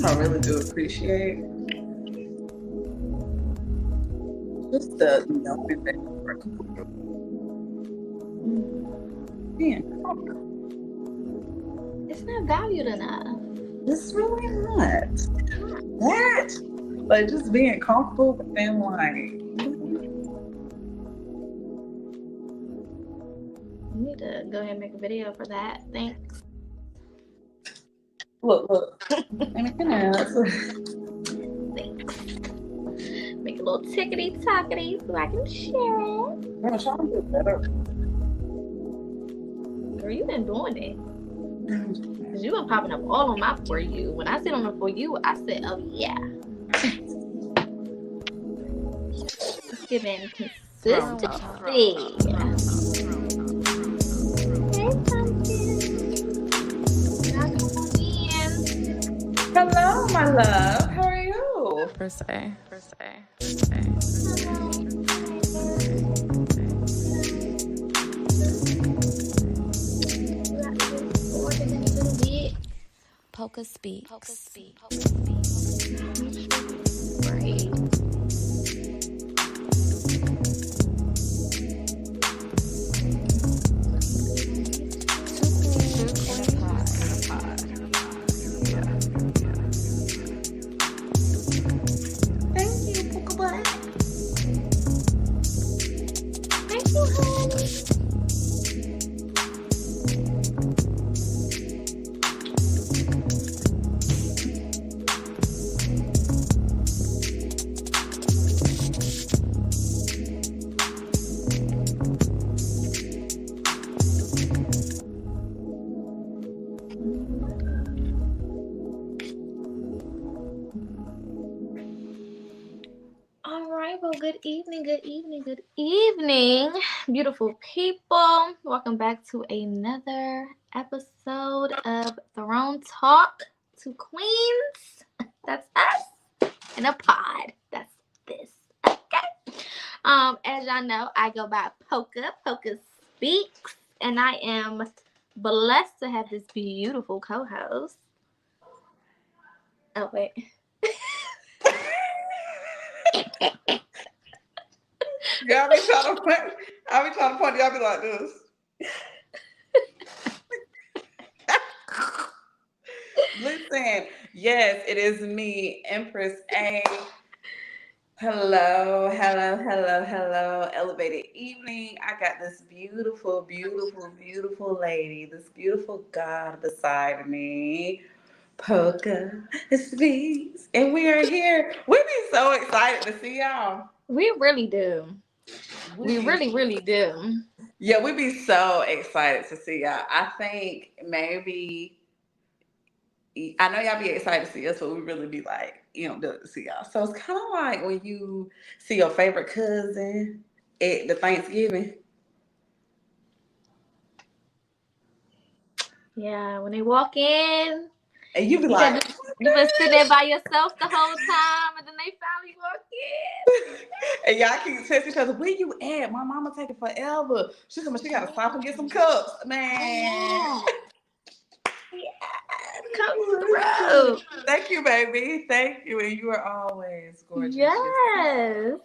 I really do appreciate just the knowing that you are being comfortable. It's not valued enough. It's really not that, but just being comfortable within like. You need to go ahead and make a video for that. Thanks. Look. I mean, you know, Thanks. Make a little tickety tockety so I can share it. I'm trying to get better. Girl, you been doing it. Cause you been popping up all on my For You. When I said on the For You, I said, oh yeah. It's giving consistency. Hey, pumpkin. Now come on in. Hello, my love. How are you? Per se. Polka speaks. Right. Thank you, Polka Black. Thank you, honey. All right, well, good evening, beautiful people. Welcome back to another episode of Throne Talk to Queens. That's us. And a pod. That's this. Okay. As y'all know, I go by Polka Speaks, and I am blessed to have this beautiful co-host. Oh wait. Yeah, I be trying to point. Y'all be like this. Listen, yes, it is me, Empress A. Hello, elevated evening. I got this beautiful lady, this beautiful God beside me, Polka Speaks, and we are here. We be so excited to see y'all. We really do. We really do. Yeah, we be so excited to see y'all. I think maybe I know y'all be excited to see us, but we really be like, to see y'all. So it's kind of like when you see your favorite cousin at the Thanksgiving. Yeah, when they walk in, And you be like, you been sitting there by yourself the whole time, and then they finally walk in. And y'all keep texting each other, where you at? My mama taking forever. She got to stop and get some cups. Man. Come through. Thank you, baby. Thank you. And you are always gorgeous. Yes.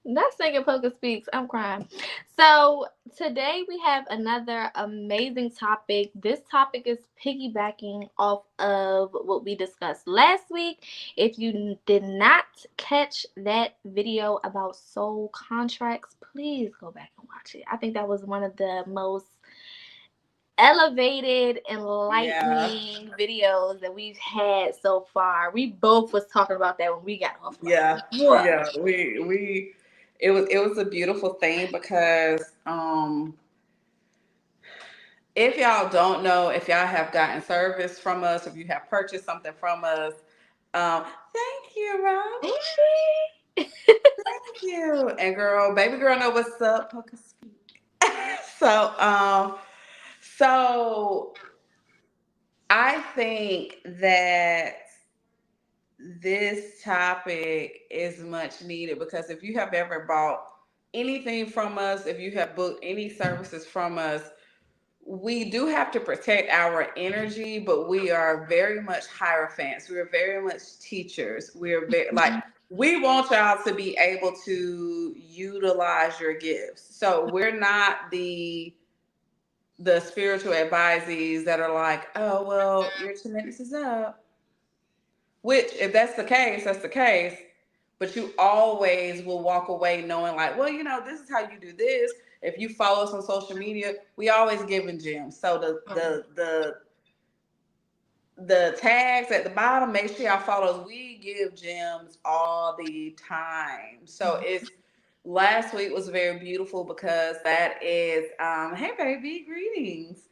That's singing Polka Speaks. I'm crying. So today we have another amazing topic. This topic is piggybacking off of what we discussed last week. If you did not catch that video about soul contracts, please go back and watch it. I think that was one of the most elevated, enlightening videos that we've had so far. We both was talking about that when we got off. Yeah. We it was a beautiful thing because if y'all don't know, if y'all have gotten service from us, if you have purchased something from us, thank you, Rob. Thank you. And baby girl know what's up. Polka Speak. So I think that this topic is much needed because if you have ever bought anything from us, if you have booked any services from us, we do have to protect our energy, but we are very much hierophants. We're very much teachers. We're very like we want y'all to be able to utilize your gifts. So we're not the spiritual advisees that are like, oh well, your 2 minutes is up. Which, if that's the case, that's the case. But you always will walk away knowing, like, well, this is how you do this. If you follow us on social media, we always giving gems. So the tags at the bottom, make sure y'all follow us. We give gems all the time. So it's last week was very beautiful because that is hey baby, greetings.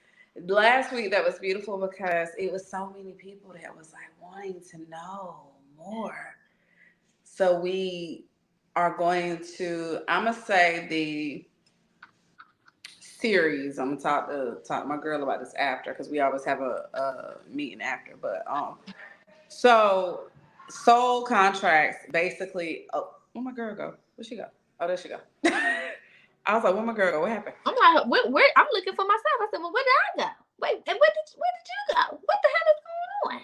Last week that was beautiful because it was so many people that was like wanting to know more. So we are going to, I'm gonna say the series. I'm gonna talk to my girl about this after because we always have a meeting after. But so soul contracts basically. Oh, where my girl go? Where she go? Oh, there she go. I was like, where my girl go? What happened? I'm like, where I'm looking for myself. I said, well, where did I go? Wait, and where did you go? What the hell is going on?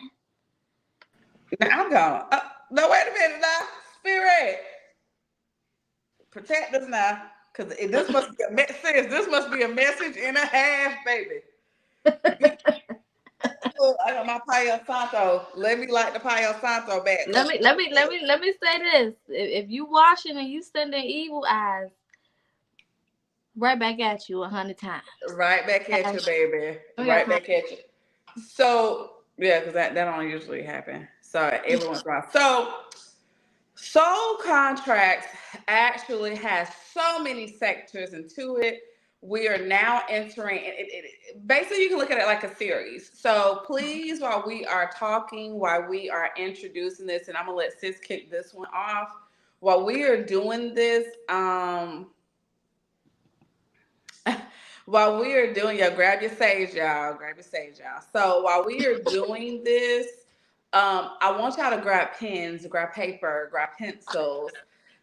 Now I'm gone. No, wait a minute now. Spirit, protect us now. Because this must be a message. This must be a message and a half, baby. I got my Palo Santo. Let me light the Palo Santo back. Let me say this. If you watching and you sending evil eyes, right back at you 100 times. Right back at you, baby. Right back at you. So yeah, because that don't usually happen. So every once in a while. So soul contracts actually has so many sectors into it. We are now entering basically you can look at it like a series. So please, while we are talking, while we are introducing this, and I'm gonna let sis kick this one off. While we are doing this, while we are doing, grab your sage, y'all. Grab your sage, y'all. So while we are doing this, I want y'all to grab pens, grab paper, grab pencils,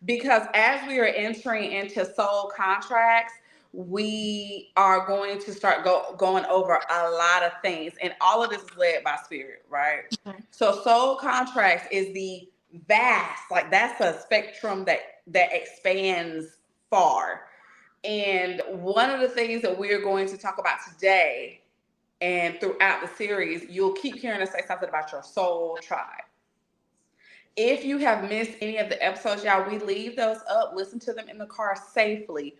because as we are entering into soul contracts, we are going to start going over a lot of things, and all of this is led by spirit, right? Okay. So soul contracts is the vast, like that's a spectrum that expands far. And one of the things that we're going to talk about today and throughout the series, you'll keep hearing us say something about your soul tribe. If you have missed any of the episodes, y'all, we leave those up. Listen to them in the car safely.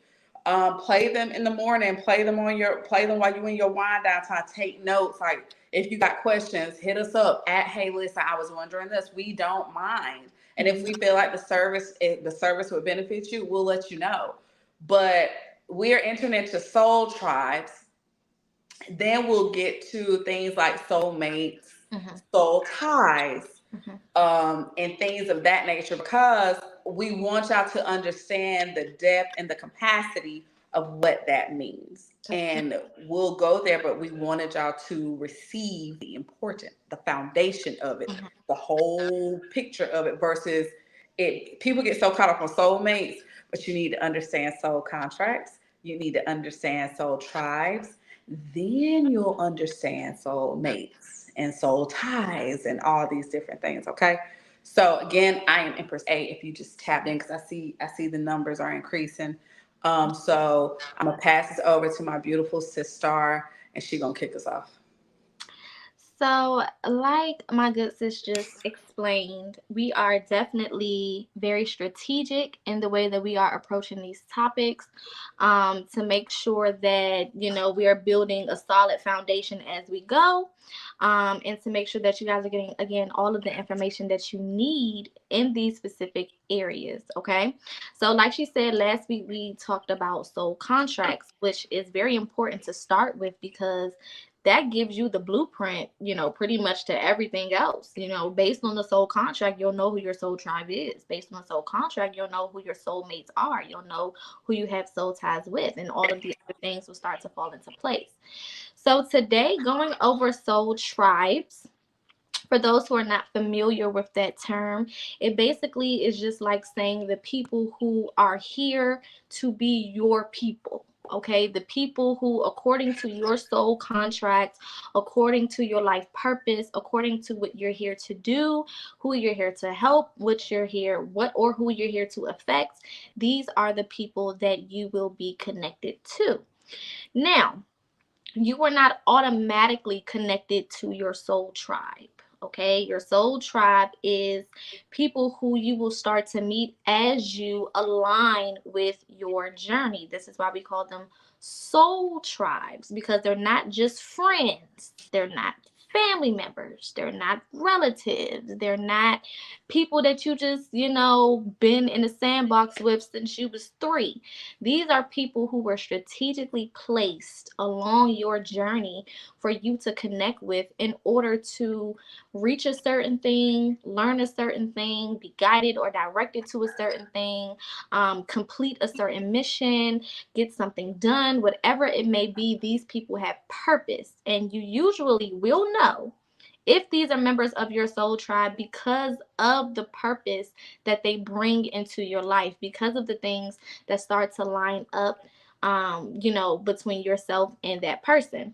Play them in the morning. Play them while you're in your wind down time. Take notes. Like if you got questions, hit us up at Hey, listen, I was wondering this. We don't mind. And if we feel like the service would benefit you, we'll let you know. But we are entering into soul tribes. Then we'll get to things like soulmates, soul ties, and things of that nature, because we want y'all to understand the depth and the capacity of what that means. And we'll go there, but we wanted y'all to receive the foundation of it, the whole picture of it versus it. People get so caught up on soulmates, but you need to understand soul contracts. You need to understand soul tribes. Then you'll understand soul mates and soul ties and all these different things. Okay. So again, I am Empress A. If you just tapped in, because I see the numbers are increasing. So I'm gonna pass this over to my beautiful sis Star, and she's gonna kick us off. So, like my good sis just explained, we are definitely very strategic in the way that we are approaching these topics, to make sure that, we are building a solid foundation as we go, and to make sure that you guys are getting, again, all of the information that you need in these specific areas, okay? So, like she said, last week we talked about soul contracts, which is very important to start with because that gives you the blueprint, pretty much to everything else. Based on the soul contract, you'll know who your soul tribe is. Based on the soul contract, you'll know who your soulmates are. You'll know who you have soul ties with, and all of these other things will start to fall into place. So today, going over soul tribes. For those who are not familiar with that term, it basically is just like saying the people who are here to be your people. okay? The people who, according to your soul contract, according to your life purpose, according to what you're here to do, who you're here to help, who you're here to affect, these are the people that you will be connected to. Now, you are not automatically connected to your soul tribe. Okay, your soul tribe is people who you will start to meet as you align with your journey. This is why we call them soul tribes, because they're not just friends, they're not family members, they're not relatives, they're not people that you just, been in the sandbox with since you was 3. These are people who were strategically placed along your journey for you to connect with in order to reach a certain thing, learn a certain thing, be guided or directed to a certain thing, complete a certain mission, get something done, whatever it may be. These people have purpose, and you usually will know if these are members of your soul tribe because of the purpose that they bring into your life, because of the things that start to line up, between yourself and that person.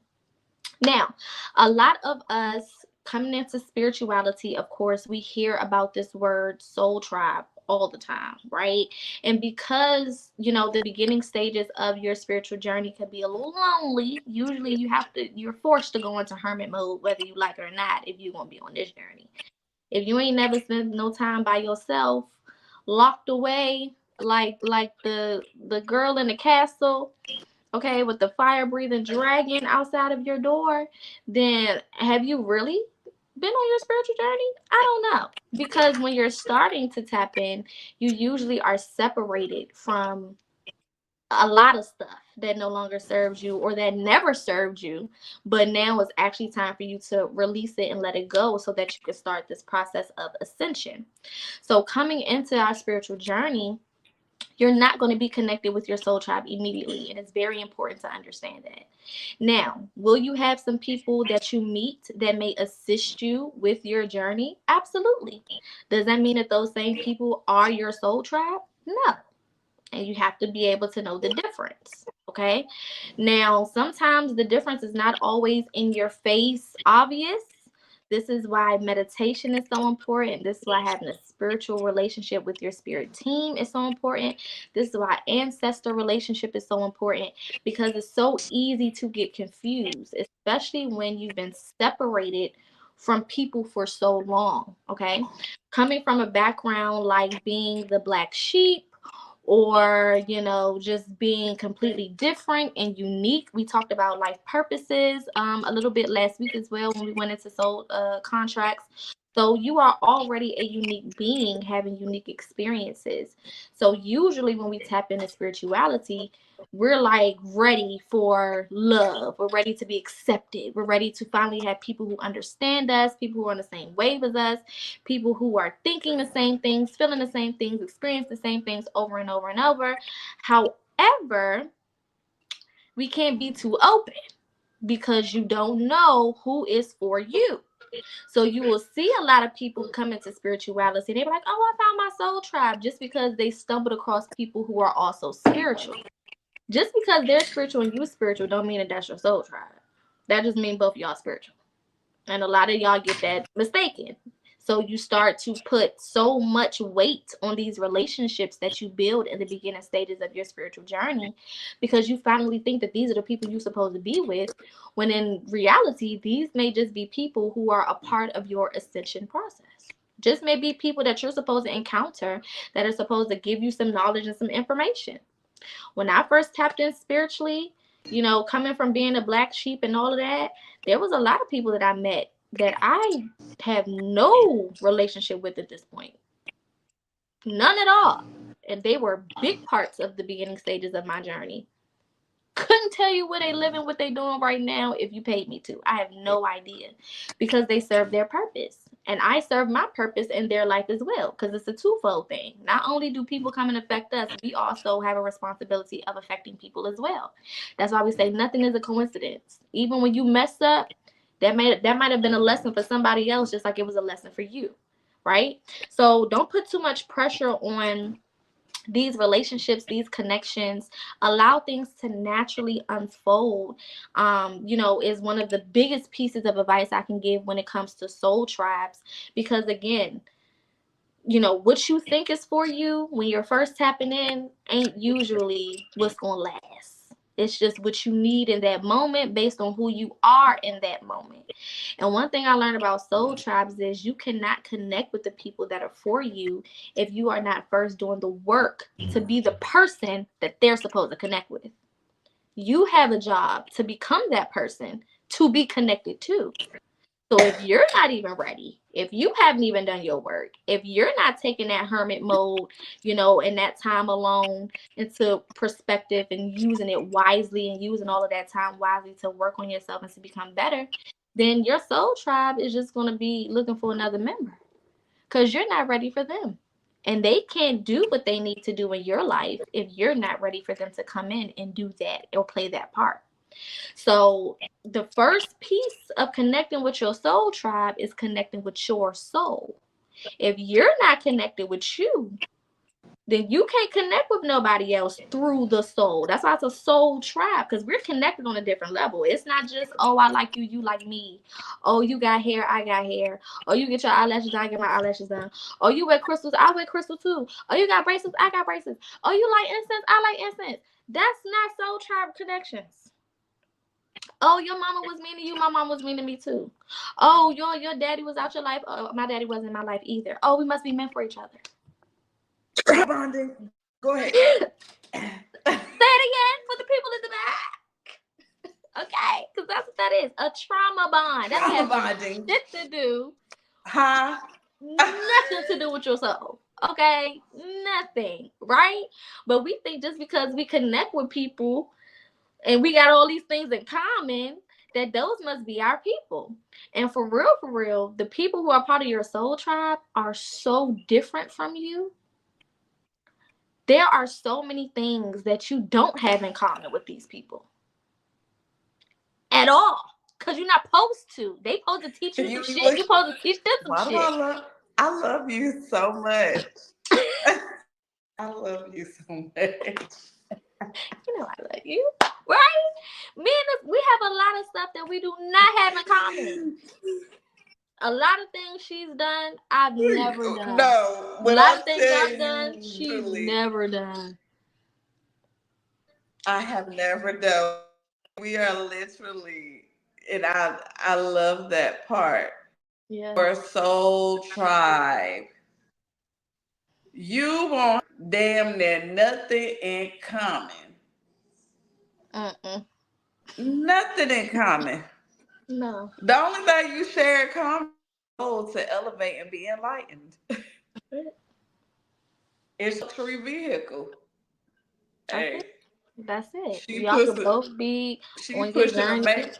Now, a lot of us coming into spirituality, of course, we hear about this word soul tribe all the time, right? And because, the beginning stages of your spiritual journey can be a little lonely, usually you're forced to go into hermit mode, whether you like it or not, if you're going to be on this journey. If you ain't never spent no time by yourself, locked away, like the girl in the castle, okay, with the fire breathing dragon outside of your door, then have you really been on your spiritual journey? I don't know. Because when you're starting to tap in, you usually are separated from a lot of stuff that no longer serves you or that never served you, but now it's actually time for you to release it and let it go so that you can start this process of ascension. So coming into our spiritual journey, you're not going to be connected with your soul tribe immediately, and it's very important to understand that. Now, will you have some people that you meet that may assist you with your journey? Absolutely. Does that mean that those same people are your soul tribe? No. And you have to be able to know the difference. Okay. Now, sometimes the difference is not always in your face obvious. This is why meditation is so important. This is why having a spiritual relationship with your spirit team is so important. This is why ancestor relationship is so important, because it's so easy to get confused, especially when you've been separated from people for so long. Okay. Coming from a background like being the black sheep, or just being completely different and unique. We talked about life purposes a little bit last week as well when we went into soul contracts. So you are already a unique being having unique experiences. So usually when we tap into spirituality, we're like ready for love. We're ready to be accepted. We're ready to finally have people who understand us, people who are on the same wave as us, people who are thinking the same things, feeling the same things, experience the same things over and over and over. However, we can't be too open because you don't know who is for you. So you will see a lot of people come into spirituality. They be like, oh, I found my soul tribe, just because they stumbled across people who are also spiritual. Just because they're spiritual and you spiritual don't mean that that's your soul tribe. That just means both of y'all spiritual. And a lot of y'all get that mistaken. So you start to put so much weight on these relationships that you build in the beginning stages of your spiritual journey, because you finally think that these are the people you're supposed to be with, when in reality, these may just be people who are a part of your ascension process. Just may be people that you're supposed to encounter that are supposed to give you some knowledge and some information. When I first tapped in spiritually, coming from being a black sheep and all of that, there was a lot of people that I met that I have no relationship with at this point. None at all. And they were big parts of the beginning stages of my journey. Couldn't tell you where they living, what they doing right now if you paid me to. I have no idea, because they serve their purpose. And I serve my purpose in their life as well, because it's a twofold thing. Not only do people come and affect us, we also have a responsibility of affecting people as well. That's why we say nothing is a coincidence. Even when you mess up, that might have been a lesson for somebody else, just like it was a lesson for you, right? So don't put too much pressure on these relationships, these connections, allow things to naturally unfold, is one of the biggest pieces of advice I can give when it comes to soul tribes. Because again, what you think is for you when you're first tapping in ain't usually what's gonna last. It's just what you need in that moment based on who you are in that moment. And one thing I learned about soul tribes is you cannot connect with the people that are for you if you are not first doing the work to be the person that they're supposed to connect with. You have a job to become that person to be connected to. So if you're not even ready, if you haven't even done your work, if you're not taking that hermit mode, and that time alone into perspective and using it wisely and using all of that time wisely to work on yourself and to become better, then your soul tribe is just going to be looking for another member because you're not ready for them. And they can't do what they need to do in your life if you're not ready for them to come in and do that or play that part. So the first piece of connecting with your soul tribe is connecting with your soul. If you're not connected with you, then you can't connect with nobody else through the soul. That's why it's a soul tribe, because we're connected on a different level. It's not just, oh, I like you, you like me. Oh, you got hair, I got hair. Oh, you get your eyelashes, I get my eyelashes done. Oh, you wear crystals, I wear crystals too. Oh, you got bracelets, I got bracelets. Oh, you like incense, I like incense. That's not soul tribe connections. Oh, your mama was mean to you. My mom was mean to me too. Oh, your daddy was out your life. Oh, my daddy wasn't in my life either. Oh, we must be meant for each other. Bonding. Go ahead. Say it again for the people in the back. Okay, because that's what that is. A trauma bond. That has bonding. shit to do. Huh? Nothing to do with your soul. Okay? Nothing. Right? But we think just because we connect with people and we got all these things in common, that those must be our people. And for real, the people who are part of your soul tribe are so different from you. There are so many things that you don't have in common with these people. At all. Because you're not supposed to. They supposed to teach you some shit. You're supposed to teach them some shit. I love you so much. I love you so much. You know I love you. Right? Me and we have a lot of stuff that we do not have in common. A lot of things she's done, I've never done. No. A lot of things I've done, she's never done. I have never done. We are literally, and I love that part. Yeah. For soul tribe. You want damn near nothing in common. Nothing in common. No. The only thing you share in common is to elevate and be enlightened. It's a luxury vehicle. Hey. That's it. Y'all could both be on your journey,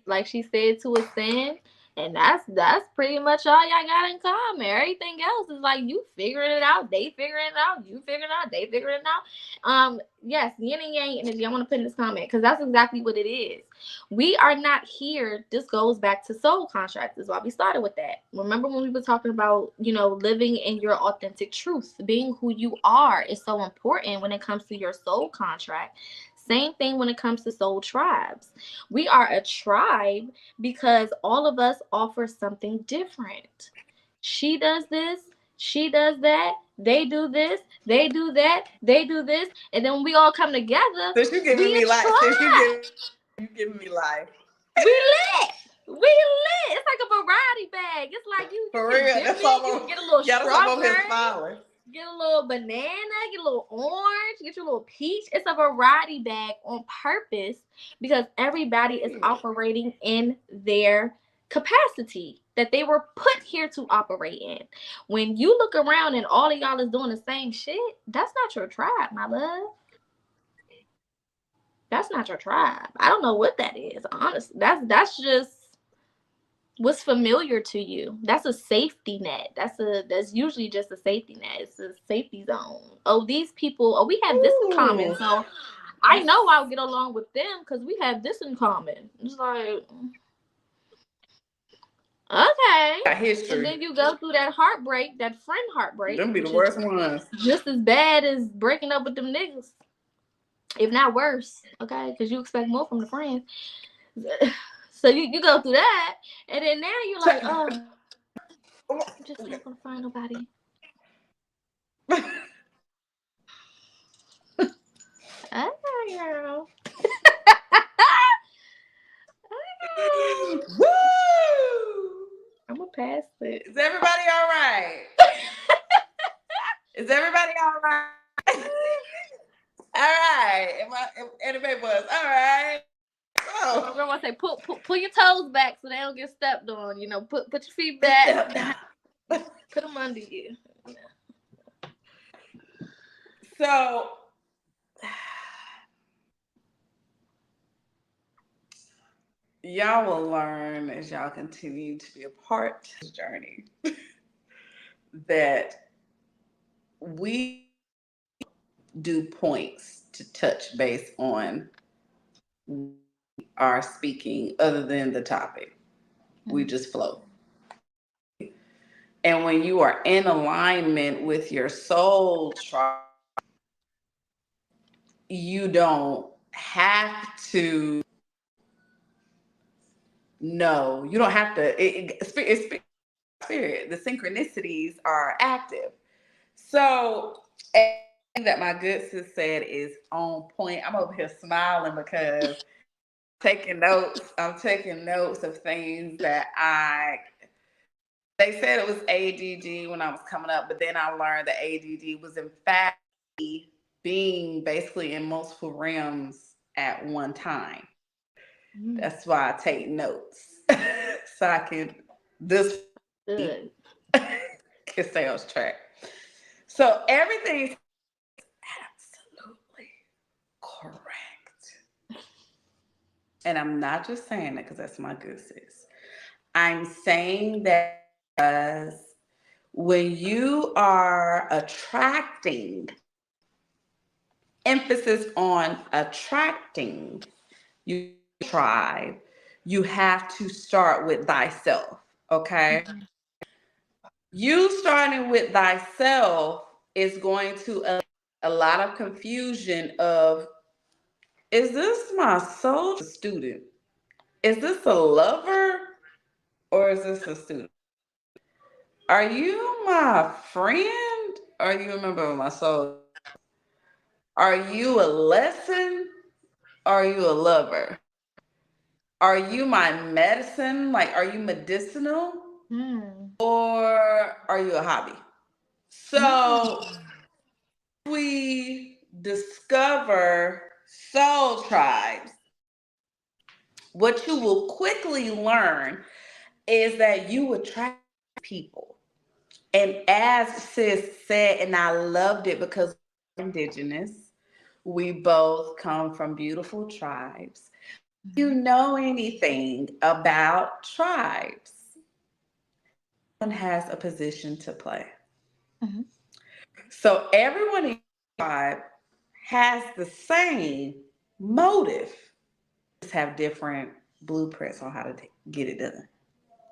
like she said, to ascend. And that's pretty much all y'all got in common. Everything else is like you figuring it out, they figuring it out, you figuring it out, they figuring it out. Yes, yin and yang energy. I want to put in this comment because that's exactly what it is. We are not here. This goes back to soul contracts. This is why we started with that. Remember when we were talking about, living in your authentic truth, being who you are is so important when it comes to your soul contract. Same thing when it comes to soul tribes. We are a tribe because all of us offer something different. She does this, she does that, they do this, they do that, they do this, and then when we all come together, so you giving me life. You giving me life. We lit. It's like a variety bag. It's like you for real. That's all. You get a little strawberry. Get a little banana, get a little orange, get your little peach. It's a variety bag on purpose because everybody is operating in their capacity that they were put here to operate in. When you look around and all of y'all is doing the same shit, that's not your tribe, my love. That's not your tribe. I don't know what that is, honestly. That's just what's familiar to you. That's a safety net. That's usually just a safety net. It's a safety zone. Oh, these people, we have this in common. So I know I'll get along with them because we have this in common. It's like, okay. got history. And then you go through that heartbreak, that friend heartbreak. Them be the worst ones. Just as bad as breaking up with them niggas. If not worse, okay? Because you expect more from the friends. So you go through that, and then now you're like, oh, I'm just not gonna find nobody. Girl. Woo! I'm gonna pass it. Is everybody all right? Is everybody all right? All right. If anybody was all right. So my grandma say, pull your toes back so they don't get stepped on. You know, put your feet back. Put them under you. So, y'all will learn as y'all continue to be a part of this journey that we do points to touch base on our speaking other than the topic. We just flow. And when you are in alignment with your soul tribe, you don't have to know. You don't have to. Spirit. The synchronicities are active. So everything that my good sis said is on point. I'm over here smiling because I'm taking notes of things that they said it was ADD when I was coming up, but then I learned that ADD was in fact being basically in multiple realms at one time. That's why I take notes. So I can can stay on track. So everything's absolutely correct. And I'm not just saying that because that's my good sis. I'm saying that because when you are attracting, emphasis on attracting your tribe, you have to start with thyself, okay? Mm-hmm. You starting with thyself is going to a lot of confusion of, is this my soul student? Is this a lover or is this a student? Are you my friend or are you a member of my soul? Are you a lesson or are you a lover? Are you my medicine? Like, are you medicinal? Or are you a hobby? So we discover soul tribes. What you will quickly learn is that you attract people. And as sis said, and I loved it because we're indigenous, we both come from beautiful tribes. You know anything about tribes? Everyone has a position to play. Mm-hmm. So everyone in your tribe has the same motive. Just have different blueprints on how to get it done.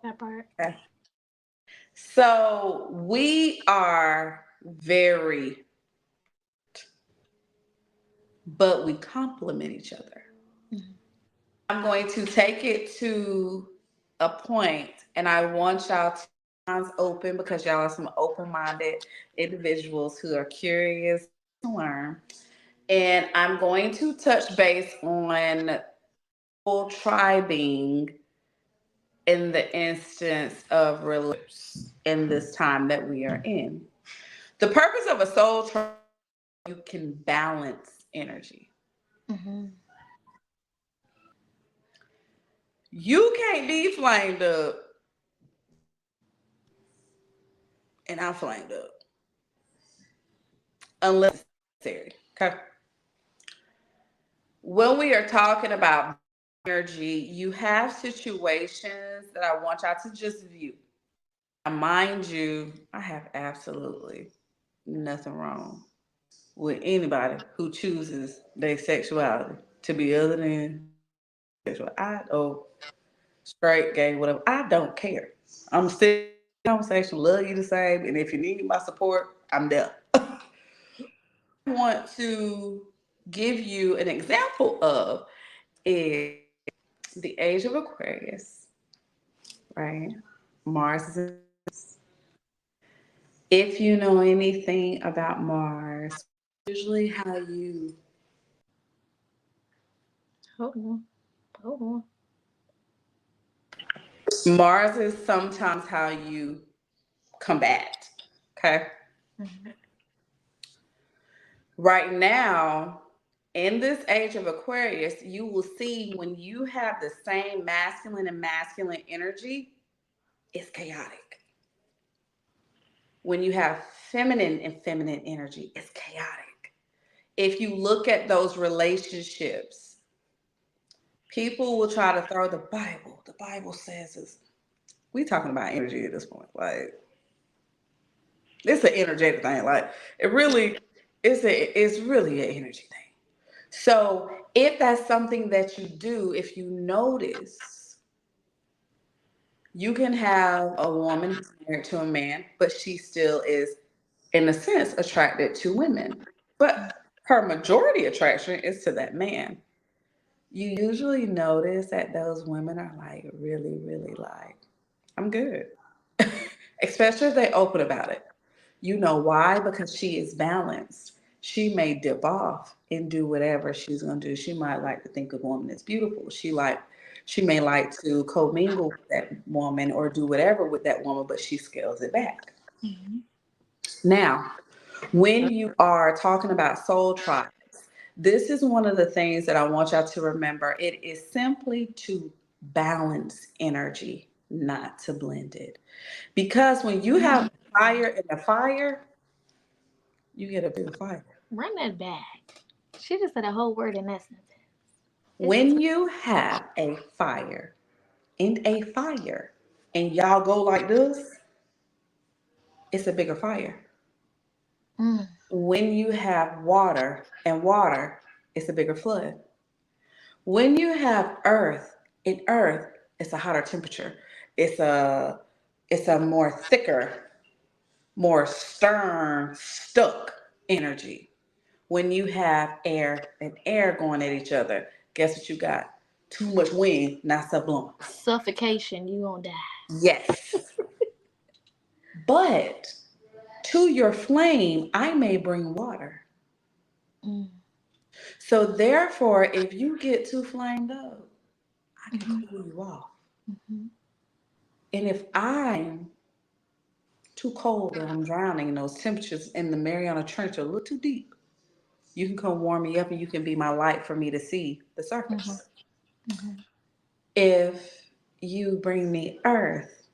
That part. Okay. So we are very, but we complement each other. Mm-hmm. I'm going to take it to a point, and I want y'all to eyes open because y'all are some open-minded individuals who are curious to learn. And I'm going to touch base on full tribing in the instance of relationships in this time that we are in. The purpose of a soul tribe, you can balance energy. Mm-hmm. You can't be flamed up and I'm flamed up unless necessary. Okay. When we are talking about energy, you have situations that I want y'all to just view. Mind you, I have absolutely nothing wrong with anybody who chooses their sexuality to be other than sexual. Straight, gay, whatever. I don't care. I'm still conversation, love you the same. And if you need my support, I'm there. I want to give you an example of is the age of Aquarius, right? Mars is in, if you know anything about Mars, usually how you Hold on. Hold on. Mars is sometimes how you combat. Okay. Mhm. Right now, in this age of Aquarius, you will see when you have the same masculine energy, it's chaotic. When you have feminine and feminine energy, it's chaotic. If you look at those relationships, people will try to throw the Bible. The Bible says it's, we talking about energy at this point. Like, it's an energetic thing. Like, it really, it's really an energy thing. So if that's something that you do, if you notice, you can have a woman who's married to a man, but she still is, in a sense, attracted to women. But her majority attraction is to that man. You usually notice that those women are like really, really like, I'm good. Especially if they open about it. You know why? Because she is balanced. She may dip off and do whatever she's gonna do. She might like to think a woman is beautiful. She may like to commingle with that woman or do whatever with that woman, but she scales it back. Mhm. Now, when you are talking about soul tribes, this is one of the things that I want y'all to remember. It is simply to balance energy, not to blend it. Because when you have fire in the fire, you get a bigger fire. Run that back. She just said a whole word in that sentence. It's When you have a fire and y'all go like this, it's a bigger fire. mm, When you have water and water, it's a bigger flood. When you have earth and earth, it's a hotter temperature. It's a it's a more thicker, more stern, stuck energy. When you have air and air going at each other, guess what you got? Too much wind, not so blowing. suffocation. You gonna die. Yes. But to your flame, I may bring water. Mm, So therefore, if you get too flamed up, I can mhm, cool you off. mhm, And if I'm too cold and I'm drowning and those temperatures in the Mariana Trench are a little too deep, you can come warm me up and you can be my light for me to see the mhm, surface. mhm, If you bring me earth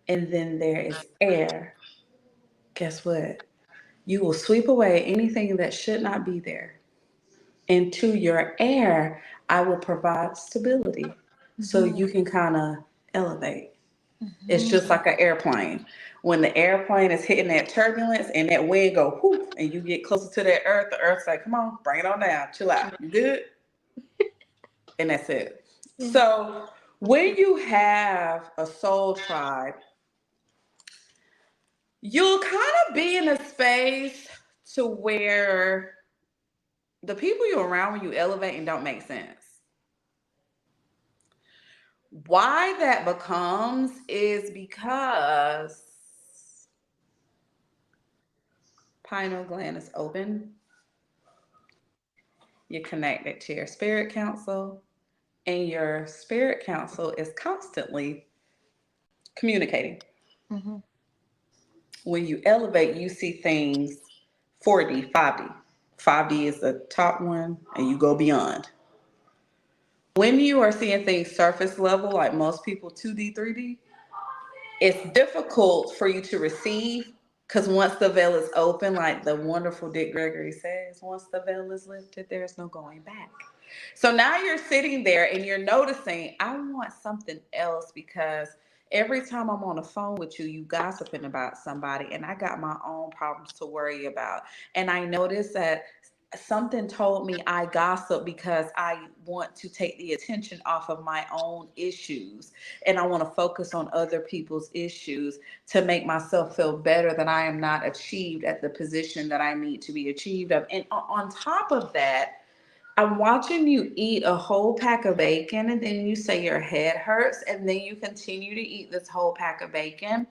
and then there is air, guess what? You will sweep away anything that should not be there. And to your air, I will provide stability so mhm, you can kind of elevate. It's just mhm. like an airplane. When the airplane is hitting that turbulence and that wind go whoof, and you get closer to that earth, the earth's like, come on, bring it on down, chill out. You good? And that's it. Yeah. So when you have a soul tribe, you'll kind of be in a space to where the people you're around when you elevate and don't make sense. Why that becomes is because pineal gland is open. You're connected to your spirit council, and your spirit council is constantly communicating. Mhm, When you elevate, you see things 4D, 5D. 5D is the top one, and you go beyond. When you are seeing things surface level, like most people 2D, 3D, it's difficult for you to receive because once the veil is open, like the wonderful Dick Gregory says, once the veil is lifted, there's no going back. So now you're sitting there and you're noticing, I want something else because every time I'm on the phone with you, you gossiping about somebody, and I got my own problems to worry about. And I notice that something told me I gossip because I want to take the attention off of my own issues, and I want to focus on other people's issues to make myself feel better that I am not achieved at the position that I need to be achieved of. And on top of that, I'm watching you eat a whole pack of bacon, and then you say your head hurts, and then you continue to eat this whole pack of bacon,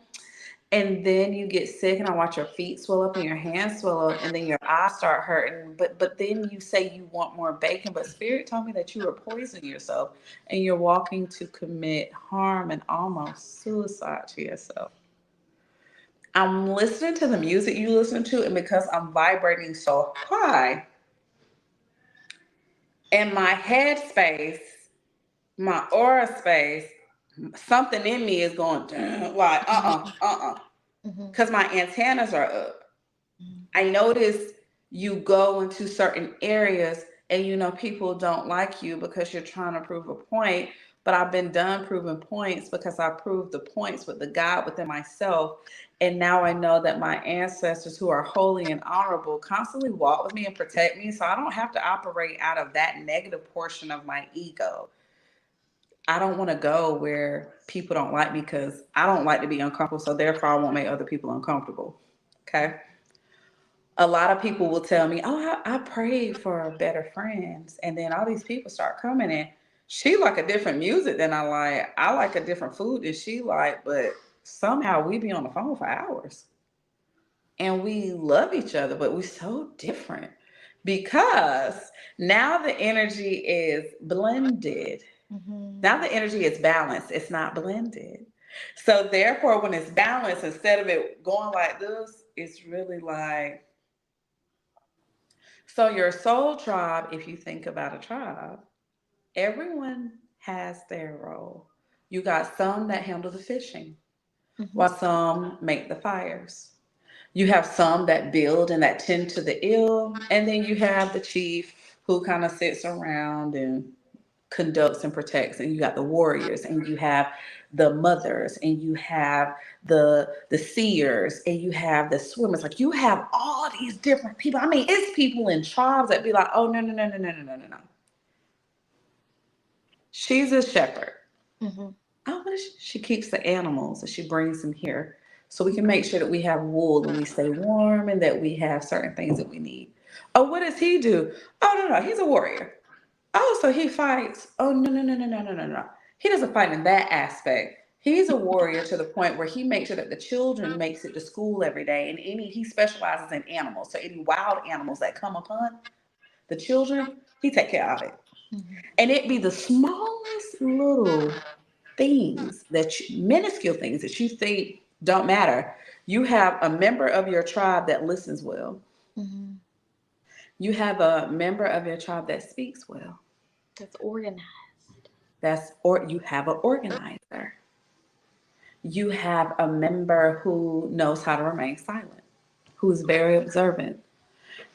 and then you get sick, and I watch your feet swell up and your hands swell up, and then your eyes start hurting. But then you say you want more bacon, but Spirit told me that you were poisoning yourself, and you're walking to commit harm and almost suicide to yourself. I'm listening to the music you listen to, and because I'm vibrating so high in my head space, my aura space, something in me is going like Mm-hmm. because my antennas are up. Mm-hmm. I notice you go into certain areas and people don't like you because you're trying to prove a point. But I've been done proving points because I proved the points with the God within myself. And now I know that my ancestors, who are holy and honorable, constantly walk with me and protect me. So I don't have to operate out of that negative portion of my ego. I don't want to go where people don't like me because I don't like to be uncomfortable. So therefore, I won't make other people uncomfortable. Okay. A lot of people will tell me, "Oh, I prayed for better friends," and then all these people start coming in. She like a different music than I like. I like a different food than she like, but somehow we be on the phone for hours, and we love each other, but we're so different because now the energy is blended. Mm-hmm. Now the energy is balanced. It's not blended. So therefore, when it's balanced, instead of it going like this, it's really like, so your soul tribe, if you think about a tribe, everyone has their role. You got some that handle the fishing, Mm-hmm. while some make the fires. You have some that build and that tend to the ill, and then you have the chief who kind of sits around and conducts and protects, and you got the warriors, and you have the mothers, and you have the seers, and you have the swimmers. Like, you have all these different people. I mean, it's people in tribes that be like, oh, no, no, no, no, no, no, no, no, no, she's a shepherd. Mm-hmm. Oh, what is she keeps the animals and she brings them here so we can make sure that we have wool and we stay warm and that we have certain things that we need. Oh, what does he do? Oh, no, no, he's a warrior. Oh, so he fights. Oh, no, no, no, no, no, no, no, no. He doesn't fight in that aspect. He's a warrior to the point where he makes sure that the children makes it to school every day, and he specializes in animals. So any wild animals that come upon the children, he take care of it. Mm-hmm. And it be the smallest little things minuscule things that you think don't matter. You have a member of your tribe that listens well. Mm-hmm. You have a member of your tribe that speaks well. That's organized. Or you have an organizer. You have a member who knows how to remain silent, who's very observant.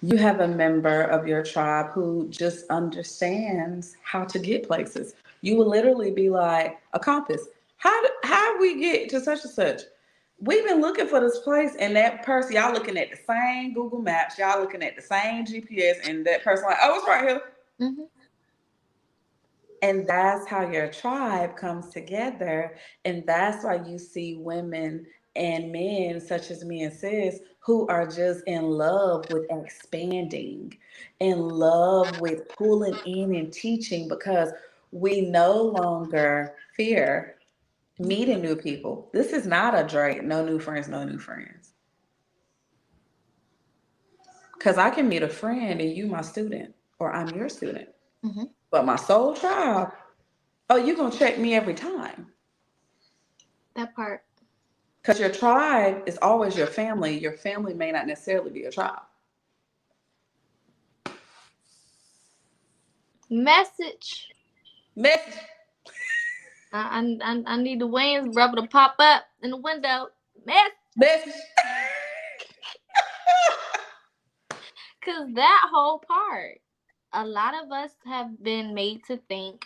You have a member of your tribe who just understands how to get places. You will literally be like a compass. How we get to such and such? We've been looking for this place, and that person, y'all looking at the same Google Maps, y'all looking at the same GPS, and that person like, oh, it's right here. Mm-hmm. And that's how your tribe comes together. And that's why you see women and men, such as me and sis, who are just in love with expanding, in love with pulling in and teaching, because we no longer fear meeting new people. This is not a Drake, no new friends, no new friends. Because I can meet a friend and you my student, or I'm your student. Mm-hmm. But my soul tribe, oh, you're going to check me every time. That part. Because your tribe is always your family. Your family may not necessarily be a tribe. Message. Message. I need the wings rubber to pop up in the window. Message. Cause that whole part, a lot of us have been made to think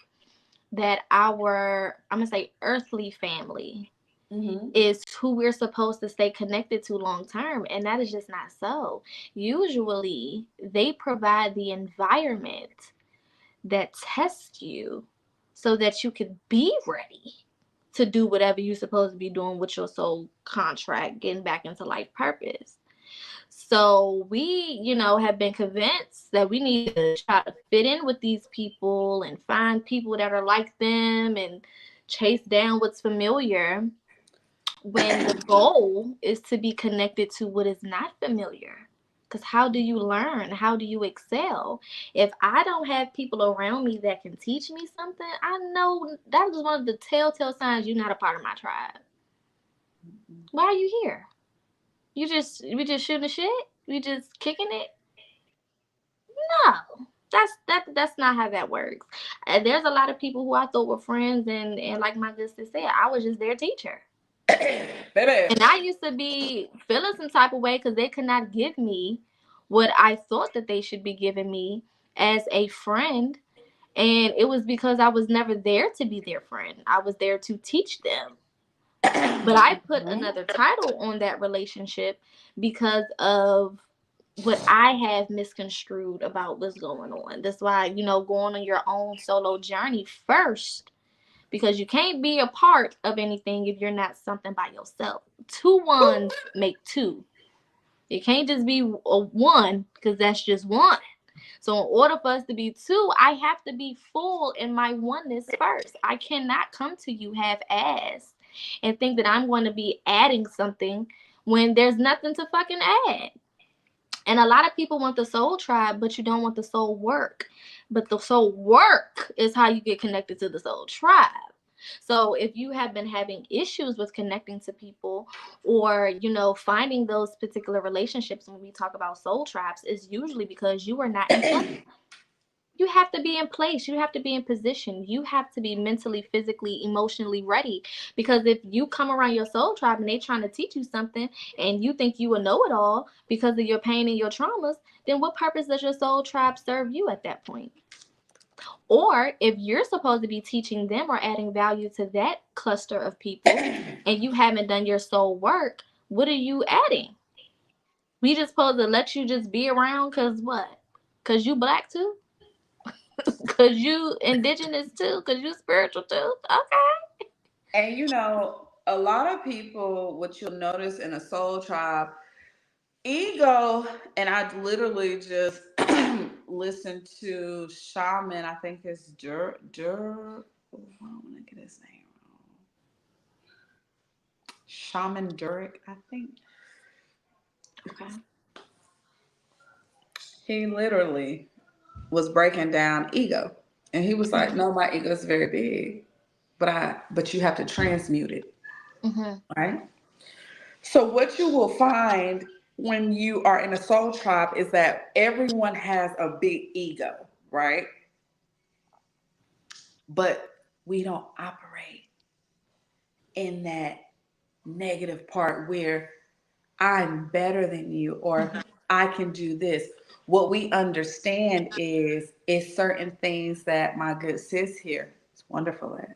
that our, I'm gonna say, earthly family is who we're supposed to stay connected to long term, and that is just not so. Usually, they provide the environment that tests you so that you can be ready to do whatever you're supposed to be doing with your soul contract, getting back into life purpose. So we, have been convinced that we need to try to fit in with these people and find people that are like them and chase down what's familiar, when the goal is to be connected to what is not familiar. Because how do you learn? How do you excel? If I don't have people around me that can teach me something, I know that is one of the telltale signs you're not a part of my tribe. Why are you here? We just shooting the shit? We just kicking it? No. That's not how that works. And there's a lot of people who I thought were friends, and like my good sis said, I was just their teacher. Baby. And I used to be feeling some type of way because they could not give me what I thought that they should be giving me as a friend. And it was because I was never there to be their friend. I was there to teach them. But I put another title on that relationship because of what I have misconstrued about what's going on. That's why, going on your own solo journey first, because you can't be a part of anything if you're not something by yourself. 2 ones make 2. It can't just be a 1, because that's just 1. So in order for us to be 2, I have to be full in my oneness first. I cannot come to you half-assed and think that I'm going to be adding something when there's nothing to fucking add. And a lot of people want the soul tribe, but you don't want the soul work. But the soul work is how you get connected to the soul tribe. So if you have been having issues with connecting to people, or, finding those particular relationships when we talk about soul tribes, is usually because you are not in place. You have to be in place. You have to be in position. You have to be mentally, physically, emotionally ready. Because if you come around your soul tribe and they're trying to teach you something and you think you will know it all because of your pain and your traumas, then what purpose does your soul tribe serve you at that point? Or if you're supposed to be teaching them or adding value to that cluster of people and you haven't done your soul work, what are you adding? We just supposed to let you just be around because what? Because you black too? Because you indigenous too? Because you spiritual too? Okay. And a lot of people, what you'll notice in a soul tribe, ego, and I literally just listened to Shaman, I think it's I want to get his name wrong. Shaman Durek, I think. Okay. He literally was breaking down ego. And he was like, no, my ego is very big, but you have to transmute it. Mm-hmm. Right? So what you will find when you are in a soul tribe is that everyone has a big ego, right? But we don't operate in that negative part where I'm better than you or I can do this. What we understand is certain things that my good sis here is wonderful at.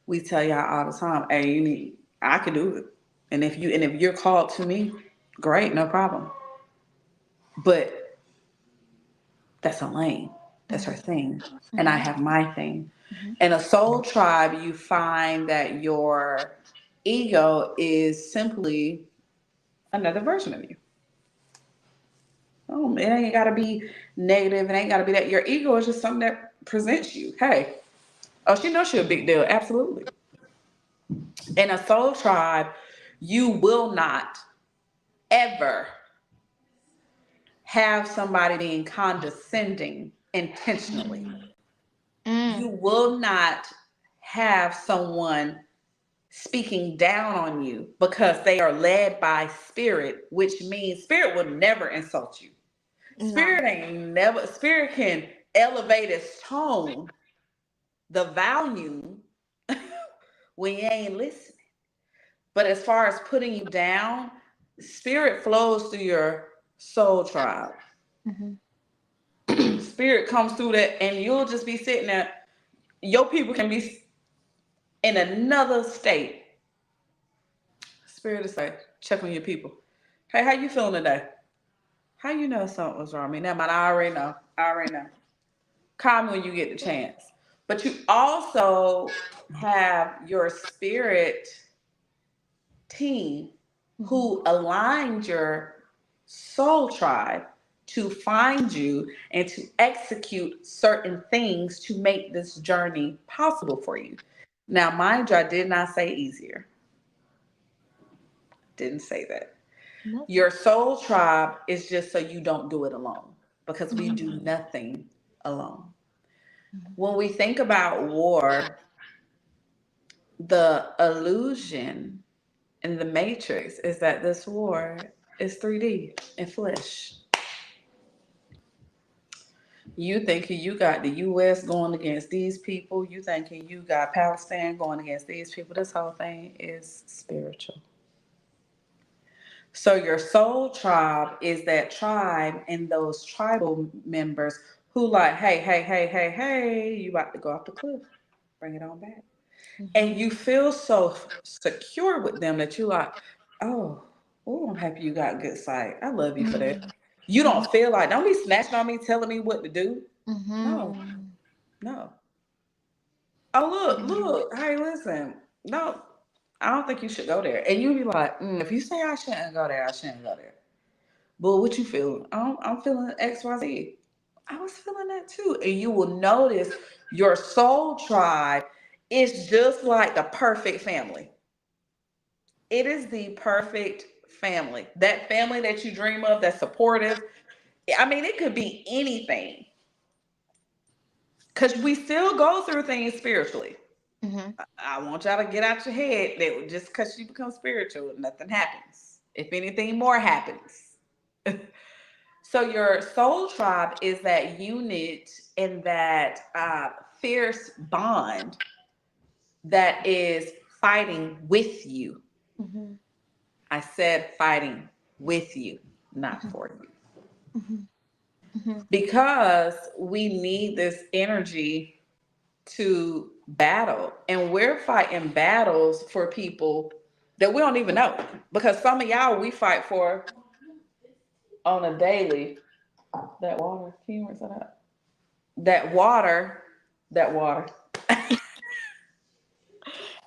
We tell y'all all the time, hey, I can do it. And if you're called to me, great, no problem. But that's a lane. That's her thing. And I have my thing. In a soul tribe, you find that your ego is simply another version of you. Oh, it ain't got to be negative. It ain't got to be that. Your ego is just something that presents you. Hey, oh, she knows she's a big deal. Absolutely. In a soul tribe, you will not ever have somebody being condescending intentionally. You will not have someone speaking down on you because they are led by spirit, which means spirit will never insult you. Spirit can elevate its tone, the volume when you ain't listening. But as far as putting you down, spirit flows through your soul tribe. Spirit comes through that, and you'll just be sitting there. Your people can be in another state, Spirit is like, check on your people. Hey, how you feeling today? How you know something was wrong with me? Never mind, I already know. Call me when you get the chance. But you also have your spirit team who aligned your soul tribe to find you and to execute certain things to make this journey possible for you. Now, mind you, I did not say easier. Didn't say that. No. Your soul tribe is just so you don't do it alone because we do nothing alone. When we think about war, the illusion in the matrix is that this war is 3D and flesh. You thinking you got the US going against these people, you thinking you got Palestine going against these people. This whole thing is spiritual. So your soul tribe is that tribe and those tribal members who like, hey, you about to go off the cliff. Bring it on back. And you feel so secure with them that you like, oh, I'm happy you got good sight. I love you for that. You don't feel like, don't be snatching on me, telling me what to do. No. Oh, look, hey, listen. No, I don't think you should go there. And you be like, if you say I shouldn't go there, I shouldn't go there. But what you feeling? I'm feeling XYZ. I was feeling that too. And you will notice your soul tribe is just like the perfect family. It is the perfect family. That family that you dream of, that's supportive. I mean, it could be anything. Because we still go through things spiritually. I want y'all to get out your head that just because you become spiritual, nothing happens. If anything more happens. So your soul tribe is that unit and that fierce bond that is fighting with you. I said fighting with you, not for you. Because we need this energy to battle. And we're fighting battles for people that we don't even know. Because some of y'all we fight for on a daily. That water. Can you rinse that out? That water.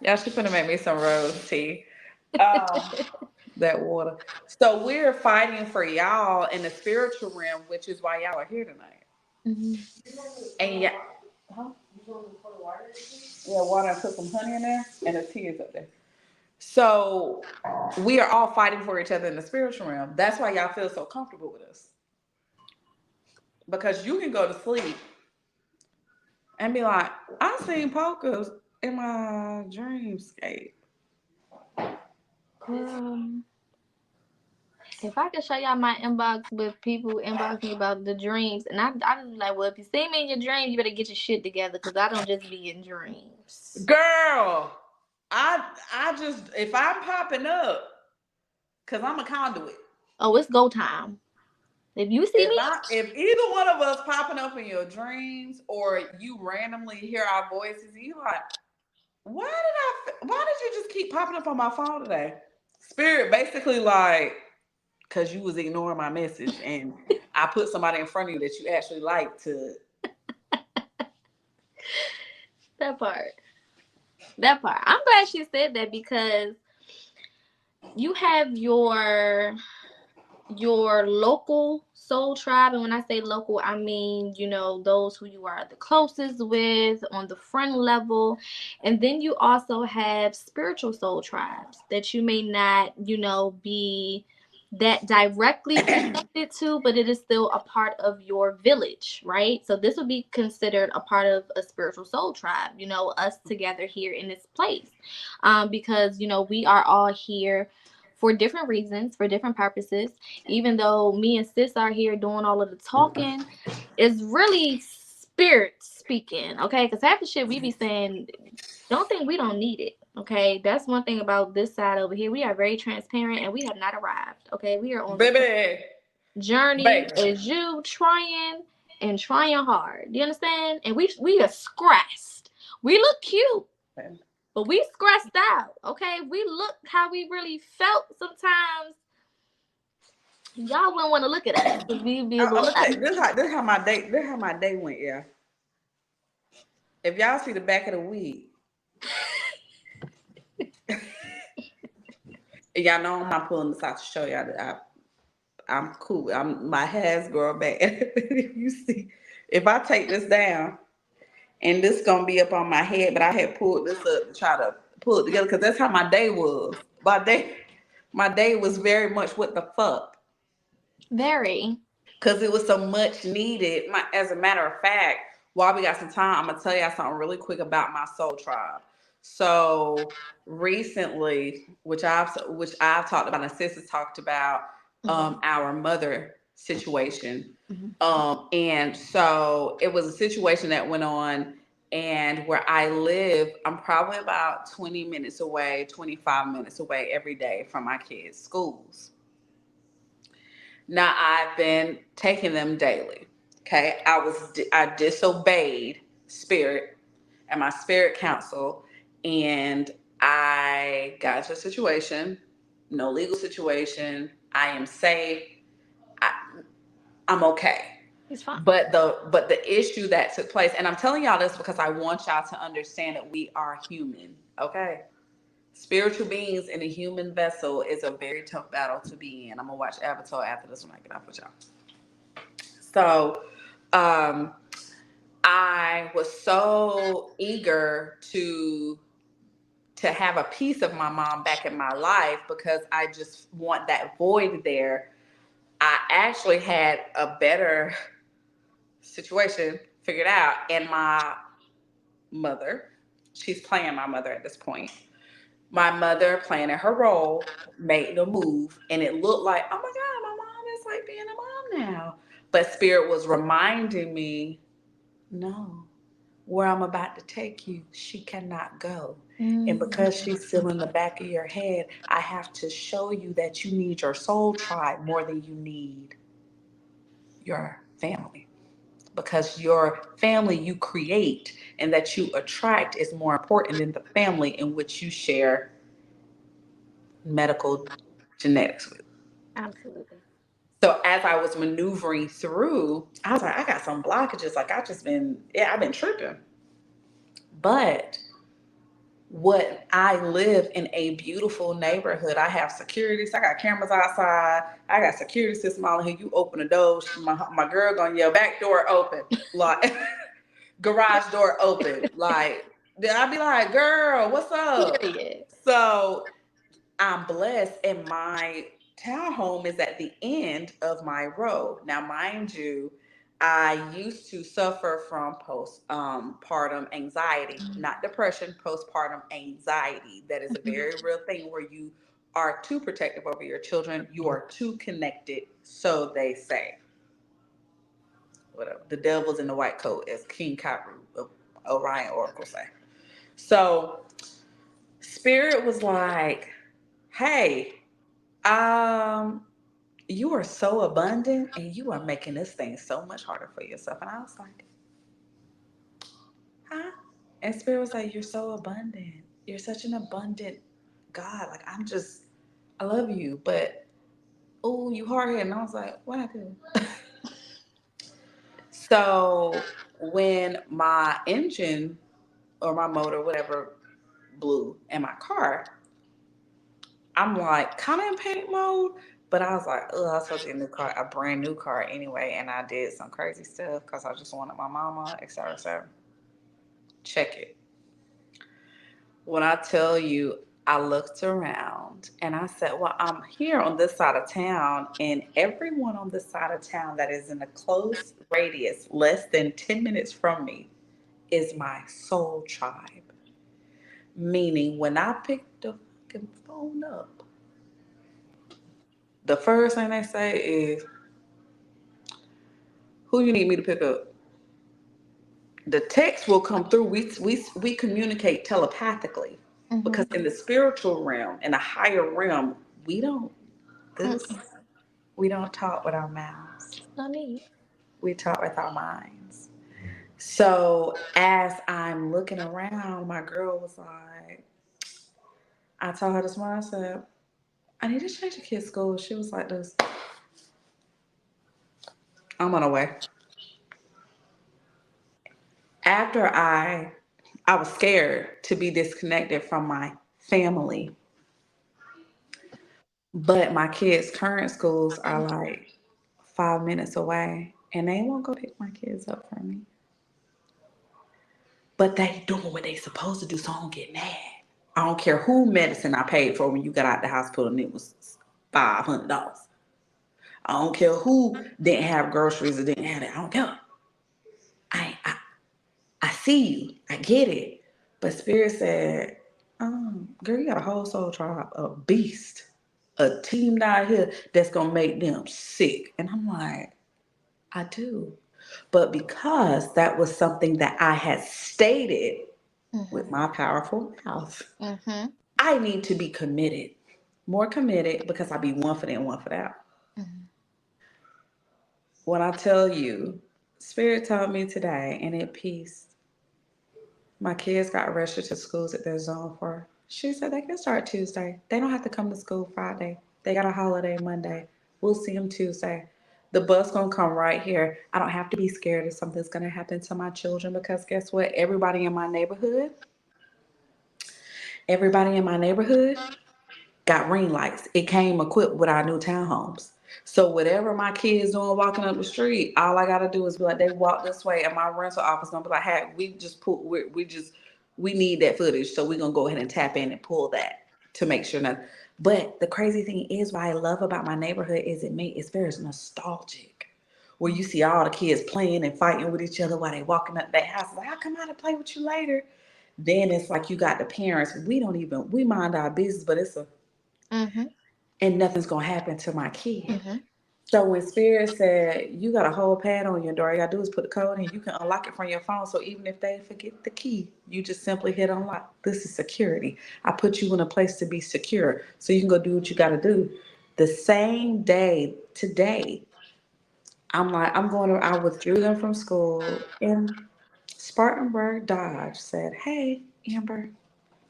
Y'all should finna make me some rose tea. That water. So we're fighting for y'all in the spiritual realm, which is why y'all are here tonight. And yeah, huh? Yeah, water and put some honey in there, and the tea is up there. So we are all fighting for each other in the spiritual realm. That's why y'all feel so comfortable with us. Because you can go to sleep and be like, I seen Polkas in my dreamscape. If I could show y'all my inbox with people inbox me about the dreams, and I just like, well, if you see me in your dreams, you better get your shit together because I don't just be in dreams. Girl, I just, if I'm popping up, because I'm a conduit. Oh, it's go time. If you see me, if either one of us popping up in your dreams or you randomly hear our voices, you like, why did you just keep popping up on my phone today? Spirit basically like, because you was ignoring my message and I put somebody in front of you that you actually like to. That part. I'm glad she said that because you have your local soul tribe, and when I say local, I mean, those who you are the closest with on the friend level, and then you also have spiritual soul tribes that you may not be that directly connected to, but it is still a part of your village, right? So this would be considered a part of a spiritual soul tribe, us together here in this place, because we are all here for different reasons, for different purposes. Even though me and sis are here doing all of the talking, it's really spirit speaking, okay? Because half the shit we be saying, don't think we don't need it, okay? That's one thing about this side over here. We are very transparent and we have not arrived, okay? We are on the journey as you trying hard. Do you understand? And we are scratched. We look cute. But we stressed out, okay? We looked how we really felt sometimes. Y'all wouldn't want to look at us because we'd be a I'm little gonna tell you, this how my day went. Yeah. If y'all see the back of the wig, y'all know I'm not pulling this out to show y'all that I'm cool. My hair's growing back. If you see, if I take this down and this gonna be up on my head, but I had pulled this up to try to pull it together because that's how my day was. My day was very much what the fuck. very. Because it was so much needed. As a matter of fact, while we got some time, I'm gonna tell y'all something really quick about my soul tribe. So recently, which I've talked about, and sis has talked about, our mother situation. And so it was a situation that went on, and where I live, I'm probably about 20 minutes away, 25 minutes away every day from my kids' schools. Now I've been taking them daily. Okay, I disobeyed spirit and my spirit council, and I got into a situation, no legal situation. I am safe. I, I'm okay. It's fine. But the issue that took place, and I'm telling y'all this because I want y'all to understand that we are human. Okay, spiritual beings in a human vessel is a very tough battle to be in. I'm gonna watch Avatar after this when I get off with y'all. So, um, I was so eager to have a piece of my mom back in my life because I just want that void there. I actually had a better situation figured out, and my mother, she's playing my mother at this point. My mother playing her role made the move, and it looked like, oh my God, my mom is like being a mom now. But spirit was reminding me, no, where I'm about to take you, she cannot go. And because she's still in the back of your head, I have to show you that you need your soul tribe more than you need your family. Because your family you create and that you attract is more important than the family in which you share medical genetics with. Absolutely. So as I was maneuvering through, I was like, I got some blockages. Like I've been tripping. But what I live in a beautiful neighborhood. I have security. So I got cameras outside. I got security system all in here. You open the door, my girl gonna yell, back door open, like garage door open. Like then I'd be like, girl, what's up? Period. So I'm blessed, and my townhome is at the end of my road. Now, mind you, I used to suffer from postpartum anxiety, not depression, postpartum anxiety. That is a very real thing where you are too protective over your children. You are too connected, so they say. Whatever. The devil's in the white coat, as King Karu of Orion Oracle say. So, Spirit was like, hey, um, you are so abundant and you are making this thing so much harder for yourself. And I was like, huh? And Spirit was like, you're so abundant. You're such an abundant God. Like, I love you, but, oh, you hard headed. And I was like, what I do? So when my engine or my motor, whatever, blew in my car, I'm like kind of in panic mode, but I was like, oh, I was supposed to get a new car, a brand new car anyway, and I did some crazy stuff because I just wanted my mama, et cetera, et cetera. Check it. When I tell you, I looked around and I said, well, I'm here on this side of town, and everyone on this side of town that is in a close radius, less than 10 minutes from me, is my soul tribe. Meaning, when I picked the fucking phone up, the first thing they say is, who you need me to pick up? The text will come through. We communicate telepathically because in the spiritual realm, in a higher realm, we don't this we don't talk with our mouths. No need. We talk with our minds. So as I'm looking around, my girl was like, I told her this morning, I said, I need to change the kid's school. She was like this, I'm on the way. After I was scared to be disconnected from my family, but my kids' current schools are like 5 minutes away, and they won't go pick my kids up for me. But they doing what they supposed to do, so I don't get mad. I don't care who medicine I paid for when you got out the hospital and it was $500. I don't care who didn't have groceries or didn't have it. I don't care. I I, I see you. I get it. But Spirit said, girl, you got a whole soul tribe, a beast, a team down here that's gonna make them sick. And I'm like, I do. But because that was something that I had stated with Mhm. my powerful mouth, Mhm. I need to be committed, more committed, because I be one for them, one for that. Mhm. When I tell you, Spirit told me today, and at peace, my kids got registered to schools that they're zoned for. She said they can start Tuesday. They don't have to come to school Friday. They got a holiday Monday. We'll see them Tuesday. The bus gonna come right here. I don't have to be scared if something's gonna happen to my children because guess what? Everybody in my neighborhood got ring lights. It came equipped with our new townhomes. So whatever my kids doing walking up the street, all I gotta do is be like, they walk this way, and my rental office gonna be like, hey, we need that footage, so we're gonna go ahead and tap in and pull that to make sure nothing. But the crazy thing is, what I love about my neighborhood is it's very nostalgic. Where you see all the kids playing and fighting with each other while they walking up that house. Like, I'll come out and play with you later. Then it's like you got the parents. We mind our business, but Mhm. and nothing's gonna happen to my kid. Mhm. So when Spirit said you got a whole pad on your door, all you gotta do is put the code in. You can unlock it from your phone. So even if they forget the key, you just simply hit unlock. This is security. I put you in a place to be secure, so you can go do what you gotta do. The same day today, I'm like, I withdrew them from school, and Spartanburg Dodge said, "Hey, Amber,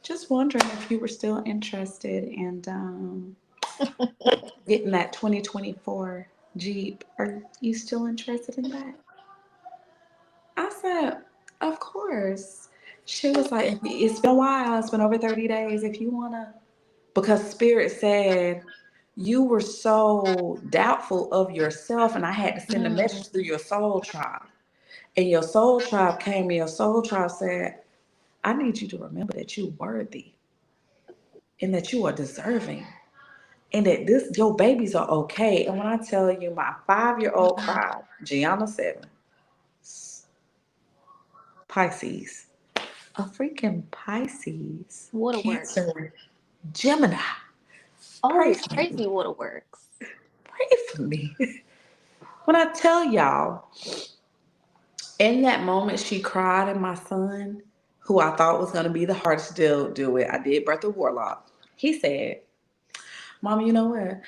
just wondering if you were still interested in getting that 2024 Jeep. Are you still interested in that?" I said, of course. She was like, it's been a while. It's been over 30 days. If you want to, because Spirit said you were so doubtful of yourself, and I had to send a Mhm. message through your soul tribe. And your soul tribe came, and your soul tribe said, I need you to remember that you're worthy and that you are deserving and that your babies are okay. And when I tell you, my 5-year-old cried, Gianna 7, Pisces, a freaking Pisces, Waterworks. Cancer, Gemini. Pray Oh, for me. crazy waterworks. Pray for me. When I tell y'all, in that moment she cried, and my son, who I thought was going to be the hardest to deal with, I did birth a warlock. He said, Mama, you know what?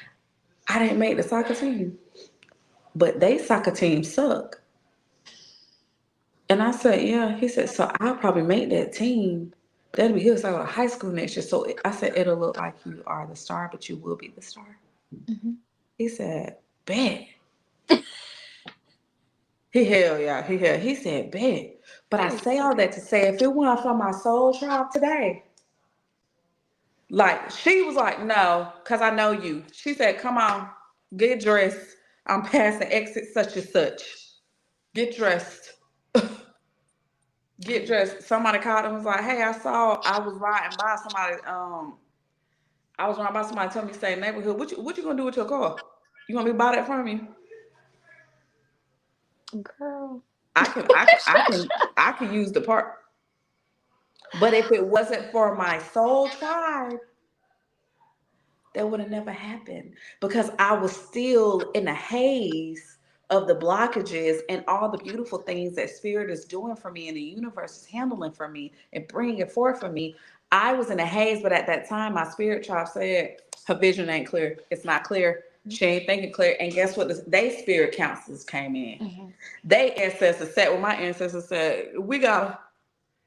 I didn't make the soccer team, but they soccer team suck. And I said, yeah. He said, so I'll probably make that team. That'll be good. So I go to high school next year. So I said, it'll look like you are the star, but you will be the star. Mhm. He said, bet. He said, bet. But I say all that to say, if it weren't for my soul tribe today, like she was like, no, because I know you. She said, come on, get dressed. I'm passing exit such and such. Get dressed. Get dressed. Somebody called and was like, hey, I was riding by somebody, told me stay in the neighborhood. What you gonna do with your car? You want me to buy that from you? Girl. I can use the part. But if it wasn't for my soul tribe, that would have never happened because I was still in the haze of the blockages and all the beautiful things that Spirit is doing for me and the universe is handling for me and bringing it forth for me. I was in a haze, but at that time, my spirit tribe said, her vision ain't clear. It's not clear. She ain't thinking clear. And guess what? They spirit counselors came in. Mm-hmm. They ancestors sat with my ancestors said, we got,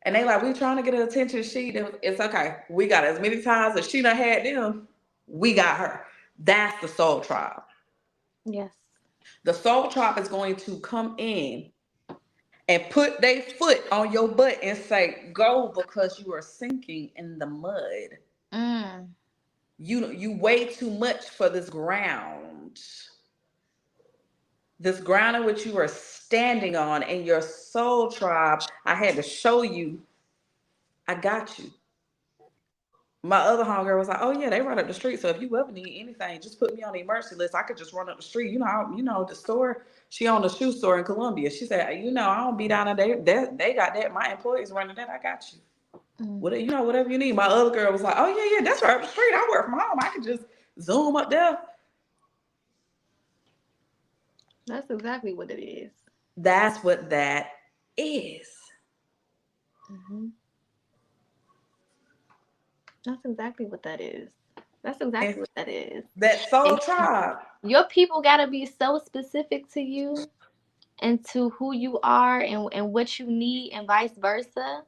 and they like, we trying to get her attention. It's okay. We got as many times as she done had them. We got her. That's the soul tribe. Yes. The soul tribe is going to come in and put their foot on your butt and say, go, because you are sinking in the mud. Mm. You weigh too much for this ground. This ground in which you are standing on, and your soul tribe, I had to show you, I got you. My other homegirl was like, "Oh yeah, they run up the street. So if you ever need anything, just put me on the emergency list. I could just run up the street. You know the store. She owned a shoe store in Columbia. She said, I don't be down there. They got that. My employees running that. I got you. Whatever you need." My other girl was like, "Oh yeah, that's right up the street. I work from home. I could just zoom up there." That's exactly what it is. That's what that is. Mm-hmm. That's exactly what that is. That's exactly what that is. That soul And tribe. your people got to be so specific to you and to who you are and what you need and vice versa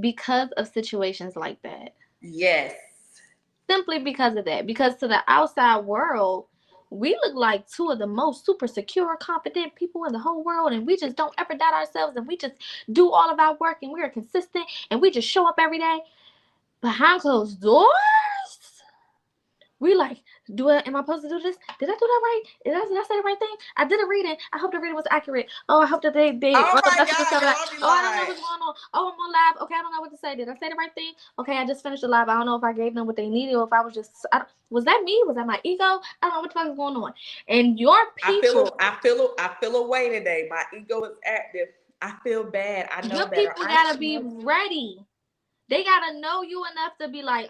because of situations like that. Yes. Simply because of that. Because to the outside world, we look like two of the most super secure, confident people in the whole world, and we just don't ever doubt ourselves, and we just do all of our work, and we are consistent, and we just show up every day. Behind closed doors, we like, am I supposed to do this? Did I do that right? Did I say the right thing? I did a reading. I hope the reading was accurate. Oh, I hope that they Oh my God, I don't know what's going on. Oh, I'm on live. Okay, I don't know what to say. Did I say the right thing? Okay, I just finished the live. I don't know if I gave them what they needed or if I was just, was that me? Was that my ego? I don't know what the fuck is going on. And your people. I feel a way today. My ego is active. I feel bad. I know your better. People gotta be ready. They gotta know you enough to be like,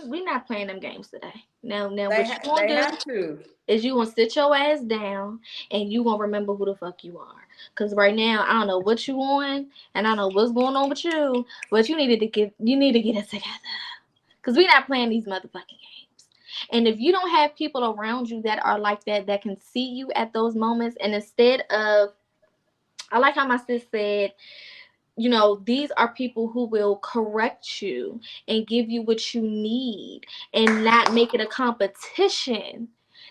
we're not playing them games today. Now what you gonna do is you gonna sit your ass down and you gonna remember who the fuck you are. Cause right now I don't know what you on and I don't know what's going on with you, but you need to get it together. Cause we're not playing these motherfucking games. And if you don't have people around you that are like that can see you at those moments, and instead of, I like how my sis said, these are people who will correct you and give you what you need and not make it a competition.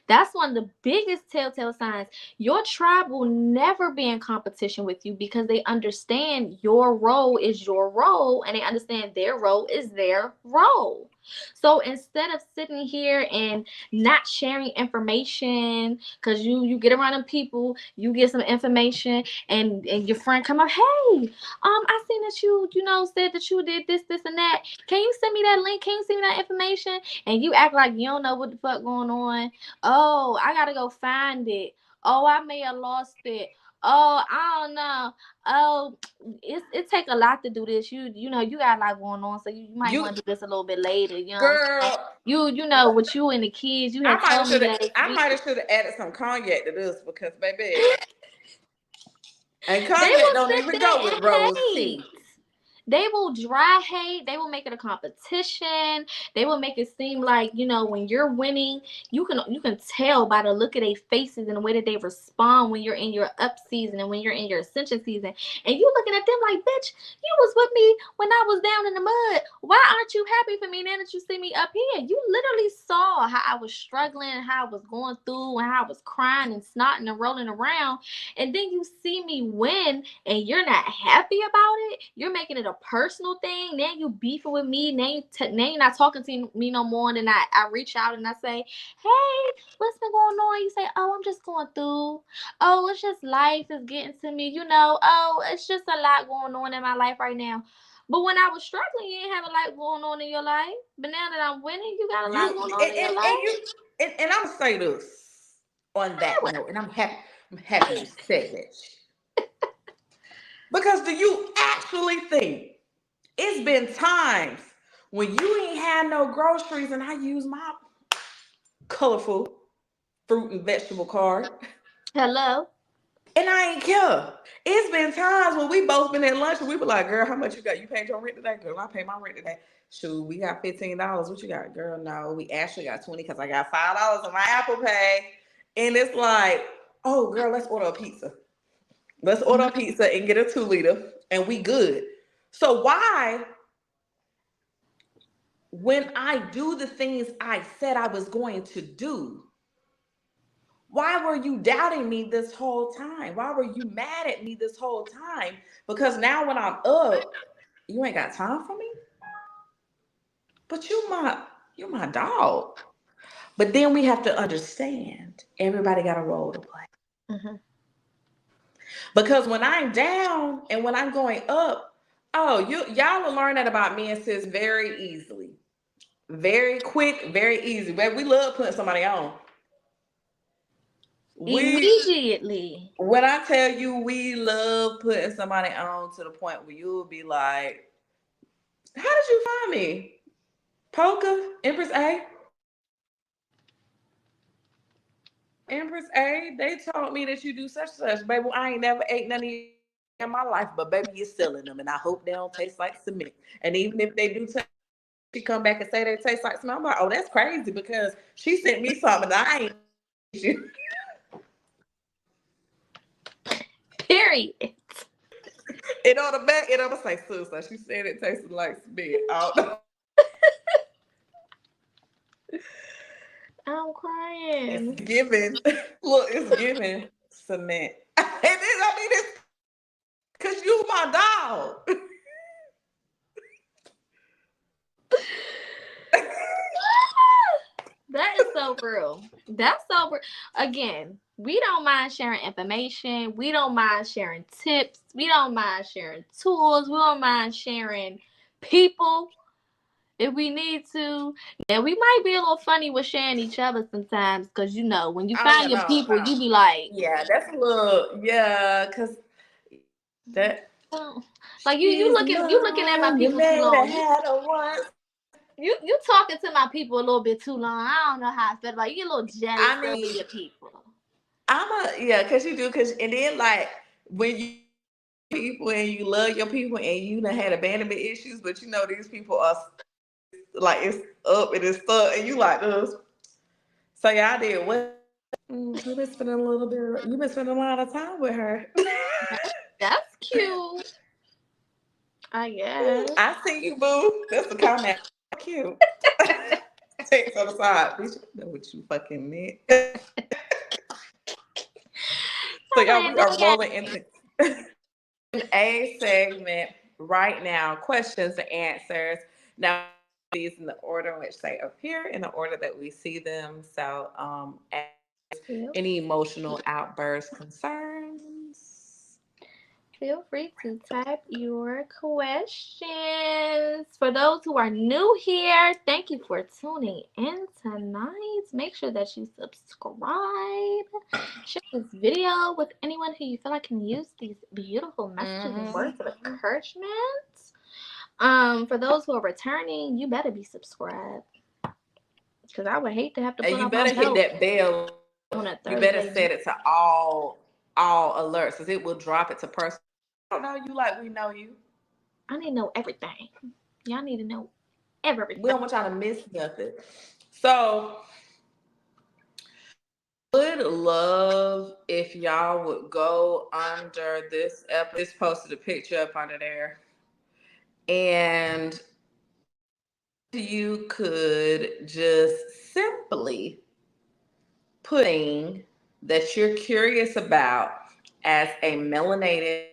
That's one of the biggest telltale signs. Your tribe will never be in competition with you because they understand your role is your role and they understand their role is their role. So instead of sitting here and not sharing information, because you get around them people, you get some information and your friend come up, hey, I seen that you said that you did this, and that. Can you send me that link? Can you send me that information? And you act like you don't know what the fuck going on. Oh, I gotta go find it. Oh, I may have lost it. Oh, I don't know. Oh, it take a lot to do this. You got a lot going on, so you might want to do this a little bit later. Girl, with you and the kids, you I have might have should have added some cognac to this because baby, and cognac don't even go with rose tea. They will dry hate. They will make it a competition. They will make it seem like, when you're winning, you can tell by the look of their faces and the way that they respond when you're in your up season and when you're in your ascension season. And you looking at them like, bitch, you was with me when I was down in the mud. Why aren't you happy for me now that you see me up here? You literally saw how I was struggling, how I was going through, and how I was crying and snotting and rolling around. And then you see me win and you're not happy about it. You're making it a personal thing. Now you beefing with me. Now you're not talking to me no more. And then I reach out and I say, hey, what's been going on? You say, oh, I'm just going through. Oh, it's just life is getting to me. Oh, it's just a lot going on in my life right now. But when I was struggling, you didn't have a lot going on in your life. But now that I'm winning, you got a lot going on in your life. And I'm gonna say this on that note, and I'm happy you said that. Because do you actually think it's been times when you ain't had no groceries and I use my colorful fruit and vegetable card? Hello? And I ain't care. It's been times when we both been at lunch and we were like, girl, how much you got? You paid your rent today? Girl, I paid my rent today. shoot, we got $15. What you got, girl? No, we actually got 20 because I got $5 on my Apple Pay. And it's like, oh, girl, let's order a pizza. Let's order a pizza and get a 2-liter, and we good. So why, when I do the things I said I was going to do, why were you doubting me this whole time? Why were you mad at me this whole time? Because now when I'm up, you ain't got time for me? But you're my dog. But then we have to understand everybody got a role to play. Mm-hmm. Because when I'm down and when I'm going up, oh, y'all will learn that about me and sis very easily. Very quick, very easy. But we love putting somebody on. Immediately. When I tell you we love putting somebody on to the point where you'll be like, how did you find me? Polka? Empress A? Empress A, they told me that you do such and such. Baby, I ain't never ate none of you in my life, but baby, you're selling them, and I hope they don't taste like cement. And even if they do taste, she come back and say they taste like cement, I'm like, oh, that's crazy because she sent me something that I ain't. Period. And on the back, and I'm gonna say, sister, she said it tasted like cement. I'm crying. It's giving. Look, it's giving cement. And then, I mean, it's because you my dog. That is so real. That's so real. Again, we don't mind sharing information. We don't mind sharing tips. We don't mind sharing tools. We don't mind sharing people if we need to. And we might be a little funny with sharing each other sometimes because, you know, when you find your people, you be like. Yeah, that's a little, yeah, because that. Like, you looking at my people too long. You talking to my people a little bit too long. I don't know how I feel about you. Get a little jealous of your people. Because you do, and then like when you people and you love your people and you done had abandonment issues, but you know these people are like it's up and it's stuck and you like this. So yeah, I did what? You've been spending a lot of time with her. That's cute. I guess. I see you, boo. That's the comment. Cute. Take on the side. Bitch, you know what you fucking meant. So y'all, we are rolling into a segment right now. Questions and answers. Now, these in the order in which they appear, in the order that we see them. So, any emotional outbursts, concerns? Feel free to type your questions. For those who are new here, thank you for tuning in tonight. Make sure that you subscribe. Share this video with anyone who you feel like can use these beautiful messages and words of encouragement. For those who are returning, you better be subscribed. Because I would hate to have to put you better hit that bell. You better set it to all alerts, because it will drop it to person. I don't know you like we know you. I need to know everything. Y'all need to know everything. We don't want y'all to miss nothing. So, would love if y'all would go under this episode. Just posted a picture up under there. And you could just simply put in that you're curious about as a melanated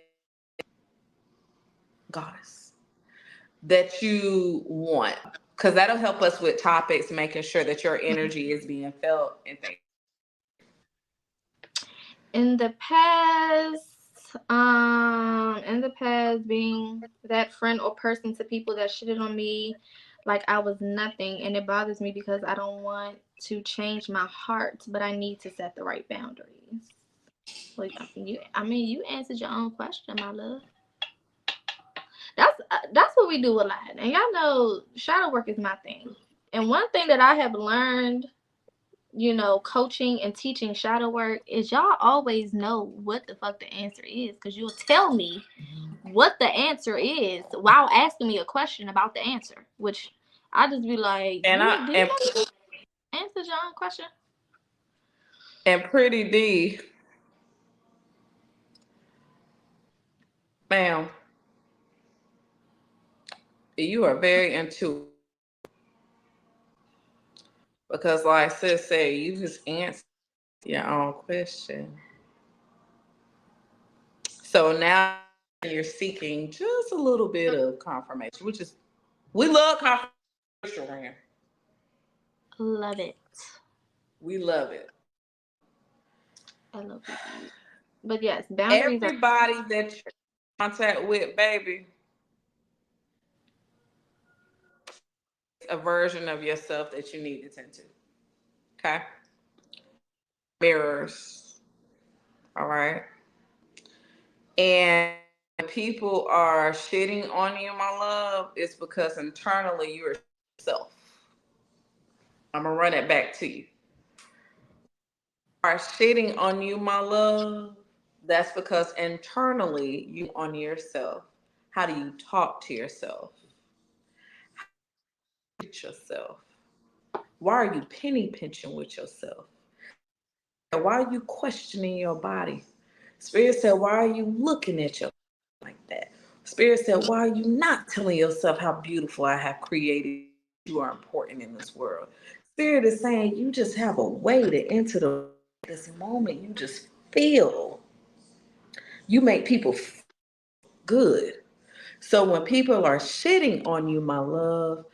goddess that you want, because that'll help us with topics, making sure that your energy is being felt and things. In the past, being that friend or person to people that shitted on me like I was nothing, and it bothers me because I don't want to change my heart, but I need to set the right boundaries. Well, you answered your own question, my love. That's what we do a lot, and y'all know shadow work is my thing. And one thing that I have learned, coaching and teaching shadow work, is y'all always know what the fuck the answer is, because you'll tell me what the answer is while asking me a question about the answer, which I just be like, And do you want to answer your own question? and Pretty D, ma'am, you are very intuitive because, like sis said, you just answer your own question. So now you're seeking just a little bit of confirmation, which is, we love confirmation around here. Love it. We love it. I love it. But yes, boundaries are. Everybody that you're in contact with, baby, a version of yourself that you need to tend to. Okay? Mirrors. All right? And people are shitting on you, my love, it's because internally you're yourself. I'm gonna run it back to you. Are shitting on you, my love, that's because internally you on yourself. How do you talk to yourself? How do you treat yourself? Why are you penny pinching with yourself? Why are you questioning your body? Spirit said, why are you looking at yourself like that? Spirit said, why are you not telling yourself how beautiful I have created? You are important in this world. Spirit is saying you just have a way to enter this moment. You just feel. You make people feel good. So when people are shitting on you, my love,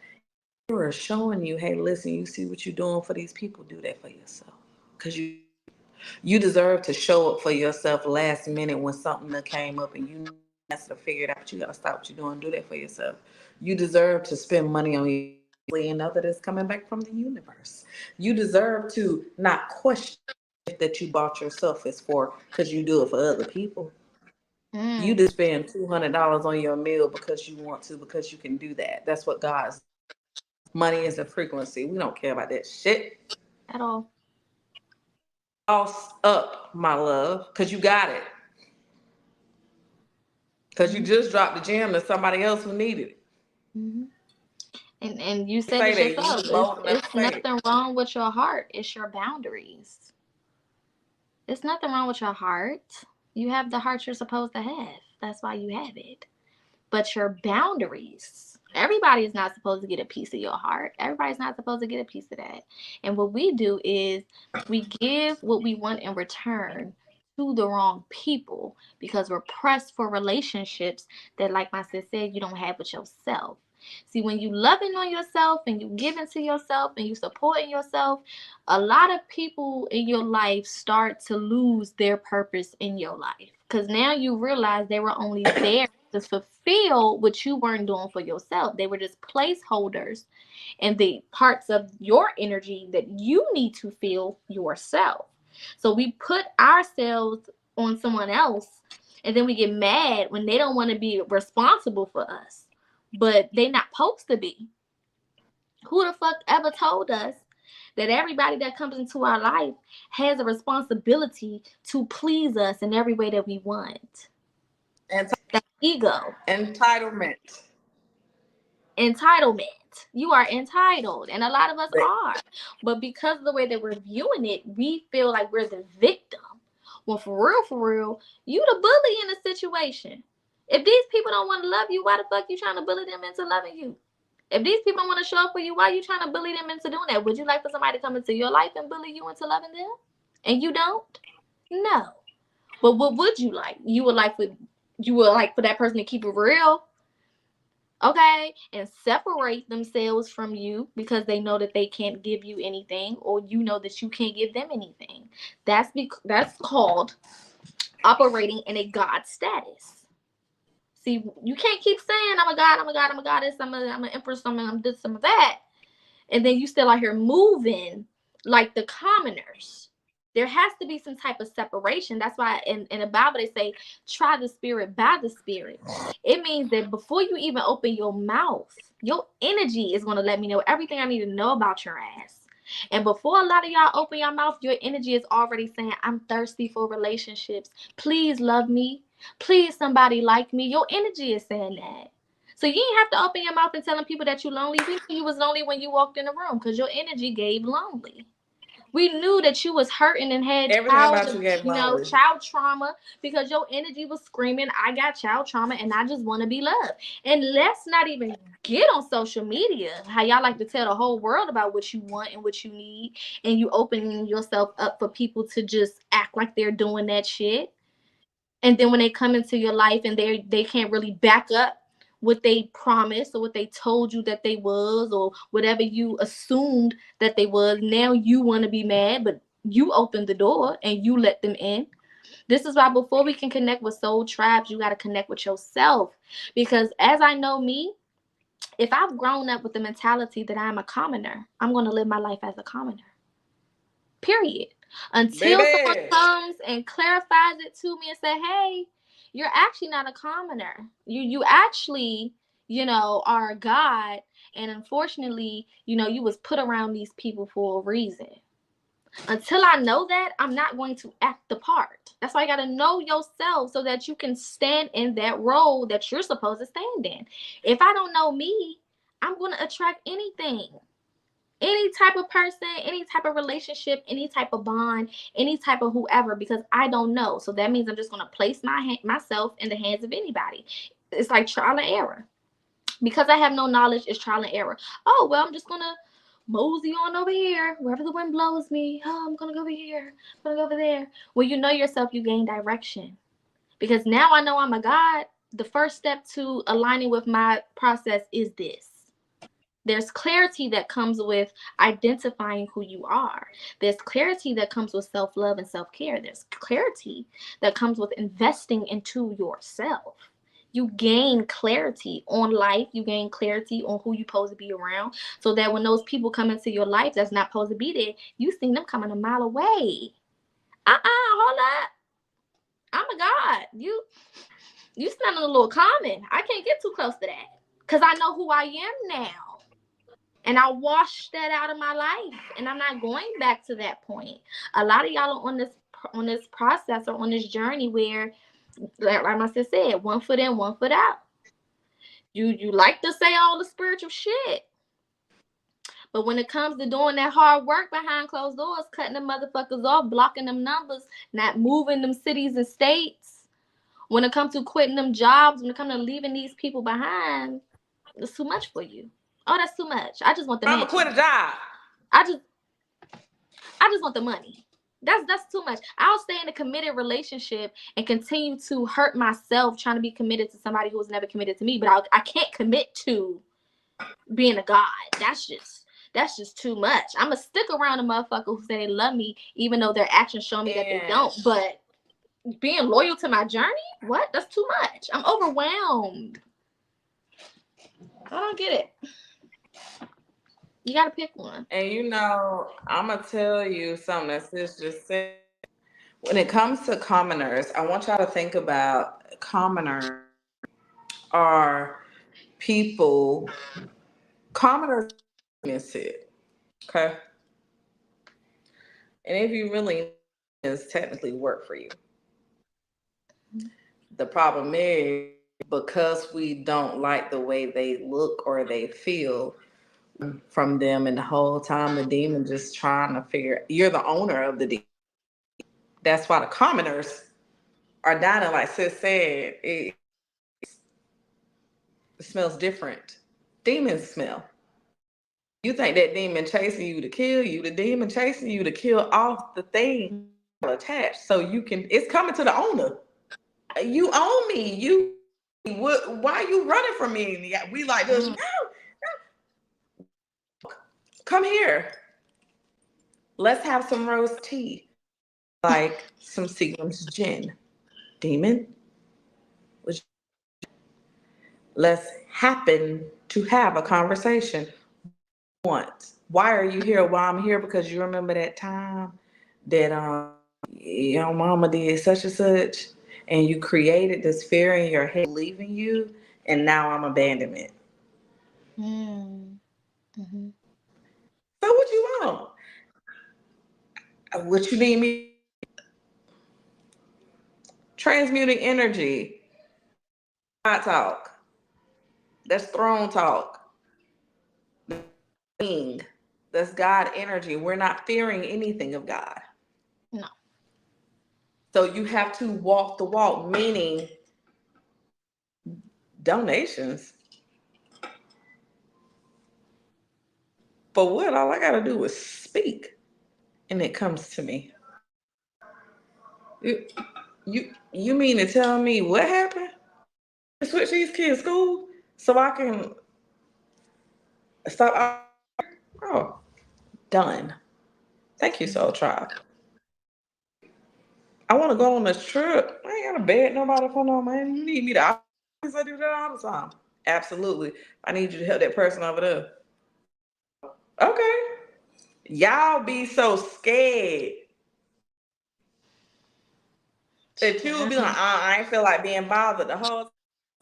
they are showing you, hey, listen, you see what you're doing for these people, do that for yourself. Because you deserve to show up for yourself last minute when something that came up and you have to figure it out. You got to stop what you're doing, do that for yourself. You deserve to spend money on you and know that it's coming back from the universe. You deserve to not question that you bought yourself is for because you do it for other people. You just spend $200 on your meal because you want to, because you can do that. That's what God's money is, a frequency. We don't care about that shit at all. Boss up, my love, because you got it. Because you just dropped the gem to somebody else who needed it. Mm-hmm. And you said Say it that yourself. you bold enough It's to say it. nothing wrong with your heart. It's your boundaries. It's nothing wrong with your heart. You have the heart you're supposed to have. That's why you have it. But your boundaries. Everybody is not supposed to get a piece of your heart. Everybody's not supposed to get a piece of that. And what we do is we give what we want in return to the wrong people because we're pressed for relationships that, like my sis said, you don't have with yourself. See, when you loving on yourself and you giving to yourself and you supporting yourself, a lot of people in your life start to lose their purpose in your life because now you realize they were only there to fulfill what you weren't doing for yourself. They were just placeholders in the parts of your energy that you need to feel yourself. So we put ourselves on someone else and then we get mad when they don't want to be responsible for us. But they not supposed to be. Who the fuck ever told us that everybody that comes into our life has a responsibility to please us in every way that we want? That ego. Entitlement. You are entitled, and a lot of us are. But because of the way that we're viewing it, we feel like we're the victim. Well, for real, you the bully in the situation. If these people don't want to love you, why the fuck you trying to bully them into loving you? If these people want to show up for you, why are you trying to bully them into doing that? Would you like for somebody to come into your life and bully you into loving them? And you don't? No. But what would you like? You would like for that person to keep it real, okay, and separate themselves from you because they know that they can't give you anything, or you know that you can't give them anything. That's called operating in a God status. See, you can't keep saying, I'm a God, I'm a God, I'm a goddess, I'm an empress, I'm this, I'm that. And then you still out here moving like the commoners. There has to be some type of separation. That's why in the Bible they say, try the spirit by the spirit. It means that before you even open your mouth, your energy is going to let me know everything I need to know about your ass. And before a lot of y'all open your mouth, your energy is already saying, I'm thirsty for relationships. Please love me. Please, somebody like me. Your energy is saying that. So you ain't have to open your mouth and telling people that you're lonely. We knew you was lonely when you walked in the room because your energy gave lonely. We knew that you was hurting and had Everything about you gave lonely. child trauma because your energy was screaming, I got child trauma and I just want to be loved. And let's not even get on social media, how y'all like to tell the whole world about what you want and what you need, and you opening yourself up for people to just act like they're doing that shit. And then when they come into your life and they can't really back up what they promised or what they told you that they was or whatever you assumed that they was, now you want to be mad, but you opened the door and you let them in. This is why before we can connect with soul tribes, you got to connect with yourself. Because as I know me, if I've grown up with the mentality that I'm a commoner, I'm going to live my life as a commoner. Period. Until someone comes and clarifies it to me and say, hey, you're actually not a commoner. You actually, are a God. And unfortunately, you was put around these people for a reason. Until I know that, I'm not going to act the part. That's why you got to know yourself so that you can stand in that role that you're supposed to stand in. If I don't know me, I'm going to attract anything. Any type of person, any type of relationship, any type of bond, any type of whoever, because I don't know. So that means I'm just going to place myself in the hands of anybody. It's like trial and error. Because I have no knowledge, it's trial and error. Oh, well, I'm just going to mosey on over here. Wherever the wind blows me. Oh, I'm going to go over here. I'm going to go over there. When you know yourself, you gain direction. Because now I know I'm a God. The first step to aligning with my process is this. There's clarity that comes with identifying who you are. There's clarity that comes with self-love and self-care. There's clarity that comes with investing into yourself. You gain clarity on life. You gain clarity on who you're supposed to be around so that when those people come into your life that's not supposed to be there, you see them coming a mile away. Hold up. I'm a God. You sounding a little common. I can't get too close to that because I know who I am now. And I washed that out of my life, and I'm not going back to that point. A lot of y'all are on this process or on this journey where, like my sister said, 1 foot in, 1 foot out. You like to say all the spiritual shit, but when it comes to doing that hard work behind closed doors, cutting them motherfuckers off, blocking them numbers, not moving them cities and states, when it comes to quitting them jobs, when it comes to leaving these people behind, it's too much for you. Oh, that's too much. I just want the money. I'm gonna quit a job. I just want the money. That's too much. I'll stay in a committed relationship and continue to hurt myself trying to be committed to somebody who was never committed to me. But I can't commit to being a God. That's just too much. I'm gonna stick around a motherfucker who say they love me, even though their actions show me that they don't. But being loyal to my journey, what? That's too much. I'm overwhelmed. I don't get it. You gotta pick one. And I'm gonna tell you something that sis just said. When it comes to commoners, I want y'all to think about commoners are people. Commoners miss it, okay? And if you really is technically work for you. The problem is because we don't like the way they look or they feel from them, and the whole time the demon just trying to figure you're the owner of the demon. That's why the commoners are dying. Like sis said, it smells different. Demons smell. You think that demon chasing you to kill you, the demon chasing you to kill off the thing attached so you can, it's coming to the owner. You own me. Why are you running from me? We like this. No. Come here. Let's have some rose tea. Like some Seagram's gin. Demon. Let's happen to have a conversation once. Why are you here? Why I'm here? Because you remember that time that your mama did such and such, and you created this fear in your head leaving you, and now I'm abandonment. Mm-hmm. So what you want? What you need me? Transmuting energy. God talk. That's throne talk. That's God energy. We're not fearing anything of God. No. So you have to walk the walk, meaning donations. For what? All I gotta do is speak, and it comes to me. You mean to tell me what happened? Switch these kids' school so I can stop. Oh, done. Thank you, Soul Tribe. I want to go on this trip. I ain't got to beg nobody for no money. You need me to. I do that all the time. Absolutely. I need you to help that person over there. Okay. Y'all be so scared that you will be like, I ain't feel like being bothered the whole time.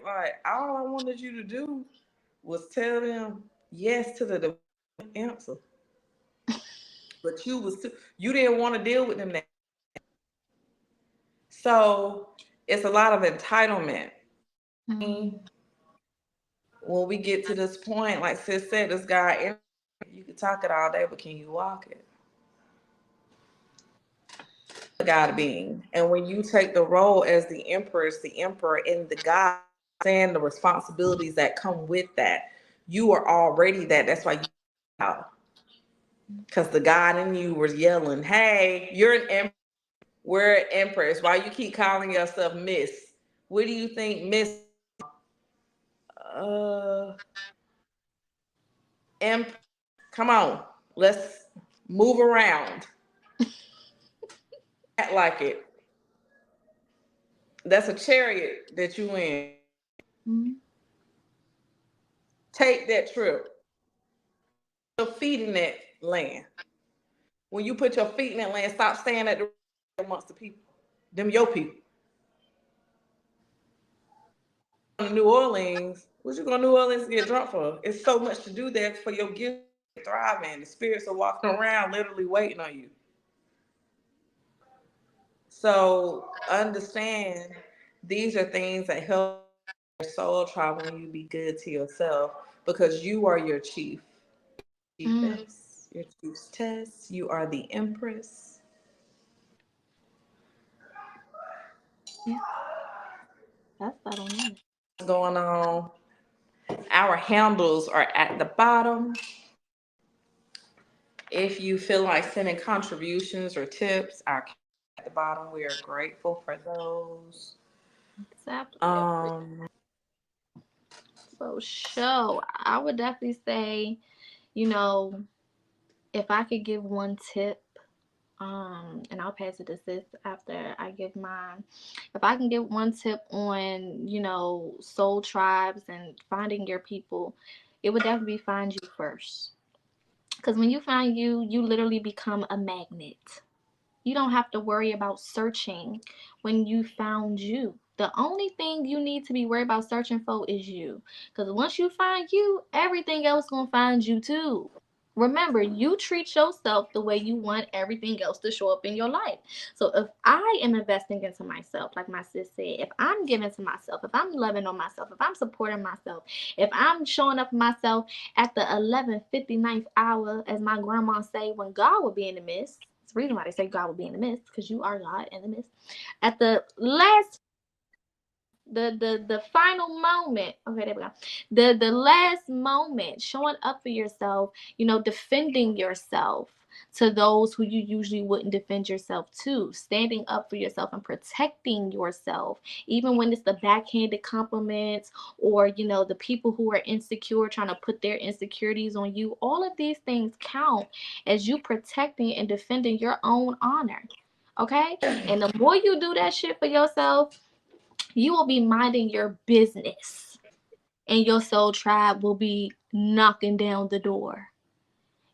Like, all I wanted you to do was tell them yes to the answer. But you didn't want to deal with them. So it's a lot of entitlement. When we get to this point, like sis said, this guy, you can talk it all day, but can you walk it? God being. And when you take the role as the empress, the emperor, and the God, and the responsibilities that come with that, you are already that. That's why you out. Because the God in you was yelling, hey, you're an empress. We're an empress. Why you keep calling yourself Miss? What do you think Miss? Come on, let's move around. Act like it. That's a chariot that you in. Mm-hmm. Take that trip. Put your feet in that land. When you put your feet in that land, stop staying at the amongst the people. Them your people. New Orleans, what you going to New Orleans to get drunk for? It's so much to do there for your gift to thrive in. The spirits are walking around literally waiting on you. So understand these are things that help your soul tribe when you be good to yourself, because you are your chief. Chiefess, your chief's test. You are the empress. Yeah. That's that on me. What's going on? Our handles are at the bottom. If you feel like sending contributions or tips, our at the bottom, we are grateful for those. Exactly. So I would definitely say, if I could give one tip, and I'll pass it to sis after I give mine. If I can give one tip on, soul tribes and finding your people, it would definitely be find you first. Because when you find you literally become a magnet. You don't have to worry about searching when you found you. The only thing you need to be worried about searching for is you. Because once you find you, everything else going to find you too. Remember, you treat yourself the way you want everything else to show up in your life. So if I am investing into myself, like my sis said, if I'm giving to myself, if I'm loving on myself, if I'm supporting myself, if I'm showing up for myself at the 11:59th hour, as my grandma say, when God will be in the midst. It's the reason why they say God will be in the midst, because you are God in the midst. At the last the final moment, okay, there we go, the last moment, showing up for yourself, defending yourself to those who you usually wouldn't defend yourself to, standing up for yourself and protecting yourself, even when it's the backhanded compliments or the people who are insecure trying to put their insecurities on you. All of these things count as you protecting and defending your own honor. Okay, and the more you do that shit for yourself, you will be minding your business, and your soul tribe will be knocking down the door.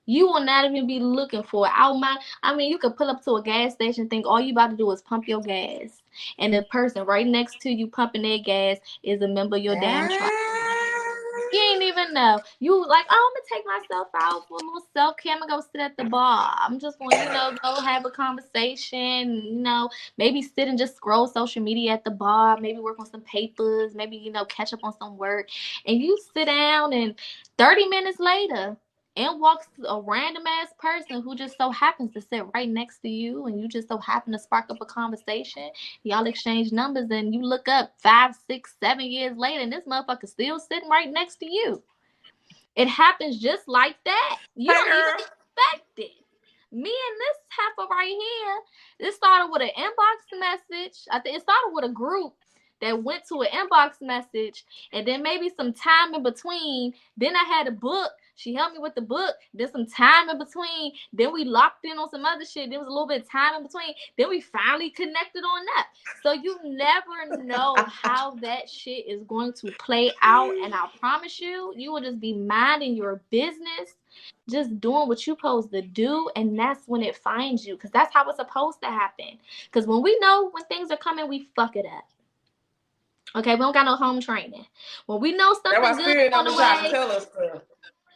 You will not even be looking for it. You could pull up to a gas station, think all you about to do is pump your gas, and the person right next to you pumping their gas is a member of your damn tribe. You ain't even know. You like, oh, I'm gonna take myself out for a little self-care. I'm gonna go sit at the bar. I'm just gonna, go have a conversation, maybe sit and just scroll social media at the bar, maybe work on some papers, maybe, catch up on some work. And you sit down and 30 minutes later, in walks a random ass person who just so happens to sit right next to you, and you just so happen to spark up a conversation. Y'all exchange numbers, and you look up 5, 6, 7 years later, and this motherfucker still sitting right next to you. It happens just like that. You don't even expect it. Me and this heifer right here, it started with an inbox message. I think it started with a group that went to an inbox message, and then maybe some time in between. Then I had a book. She helped me with the book. Then some time in between. Then we locked in on some other shit. There was a little bit of time in between. Then we finally connected on that. So you never know how that shit is going to play out. And I promise you, you will just be minding your business, just doing what you're supposed to do, and that's when it finds you, because that's how it's supposed to happen. Because when we know when things are coming, we fuck it up. Okay, we don't got no home training. When we know something good on the way,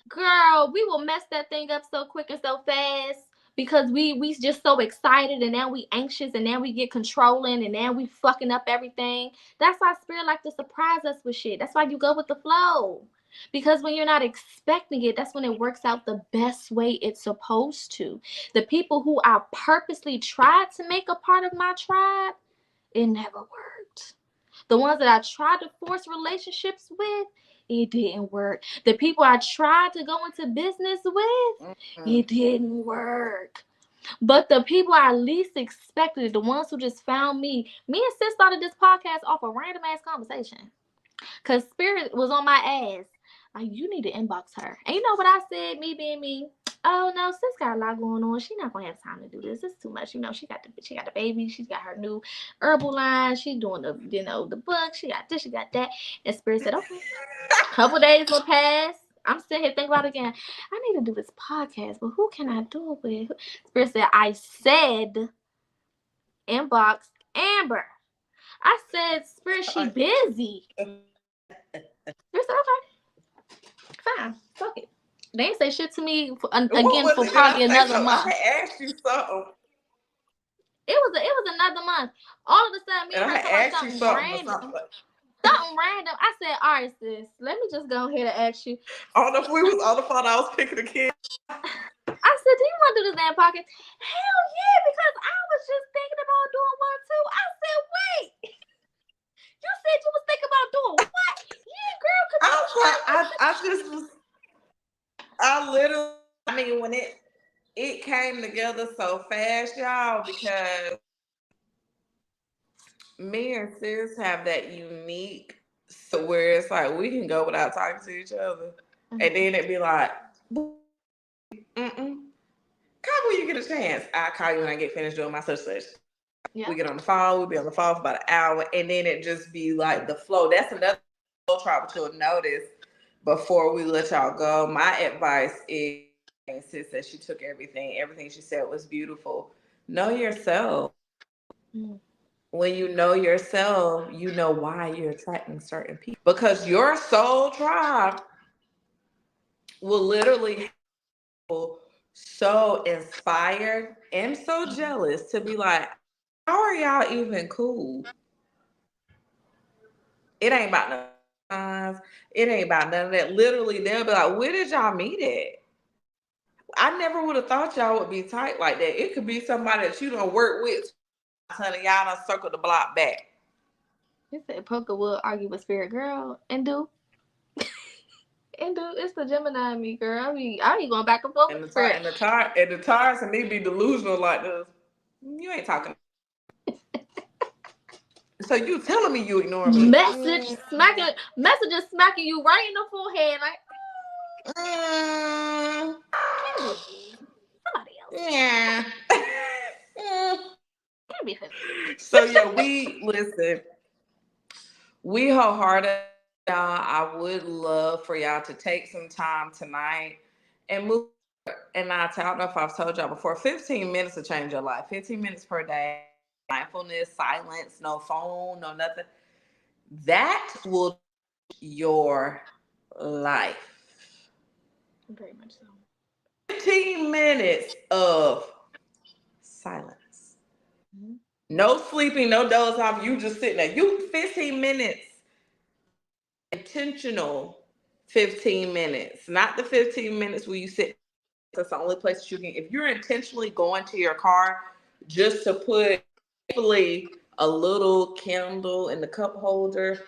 girl, we will mess that thing up so quick and so fast, because we just so excited, and now we anxious, and now we get controlling, and now we fucking up everything. That's why spirit like to surprise us with shit. That's why you go with the flow. Because when you're not expecting it, that's when it works out the best way it's supposed to. The people who I purposely tried to make a part of my tribe, it never worked. The ones that I tried to force relationships with, it didn't work. The people I tried to go into business with, it didn't work. But the people I least expected, the ones who just found me and Sis started this podcast off a random ass conversation. Because Spirit was on my ass. Like, you need to inbox her. And you know what I said, me being me? Oh no, Sis got a lot going on. She's not gonna have time to do this. It's too much. She got the baby. She's got her new herbal line. She's doing the book. She got this. She got that. And Spirit said, okay. Couple days will pass. I'm sitting here thinking about it again. I need to do this podcast, but who can I do it with? Spirit said, I said, inbox Amber. I said, Spirit, she busy. Spirit said, okay, fine, fuck it. They ain't say shit to me for probably another month. I asked you something. It was another month. All of a sudden, me and her talking about something random. Something random. I said, all right, sis, let me just go ahead and ask you. I don't know if we was on the phone. I was picking a kid. I said, do you want to do this damn podcast? Hell yeah, because I was just thinking about doing one too. I said, wait. You said you was thinking about doing what? Yeah, girl. I mean, when it came together so fast, y'all, because me and Sis have that unique, so where it's like we can go without talking to each other, and then it'd be like, call when you get a chance. I call you when I get finished doing my such. Yeah. We get on the phone. We'll be on the phone for about an hour, and then it just be like the flow. That's another trouble to notice before we let y'all go. My advice is, Sis said she took everything she said was beautiful. Know yourself. When you know yourself, you know why you're attracting certain people. Because your soul tribe will literally have people so inspired and so jealous to be like, how are y'all even cool? It ain't about no times. It ain't about none of that. Literally, they'll be like, where did y'all meet at? I never would have thought y'all would be tight like that. It could be somebody that you don't work with. Honey, y'all done circle the block back. You said Poker will argue with Spirit, girl, and do. It's the Gemini in me, girl. I be going back and forth with Spirit. And the Taurus and me be delusional like this. You ain't talking. So you telling me you ignore me? Messages smacking you right in the forehead, like. Somebody else. Yeah. Can't be fair. So yeah, we wholehearted, y'all. I would love for y'all to take some time tonight and move. And I don't know if I've told y'all before, 15 minutes to change your life. 15 minutes per day. Mindfulness, silence, no phone, no nothing. That will change your life. Very much so. 15 minutes of silence. Mhm. No sleeping, no doze off. You just sitting there. You 15 minutes. Intentional 15 minutes. Not the 15 minutes where you sit. That's the only place that you can. If you're intentionally going to your car just to put hopefully a little candle in the cup holder,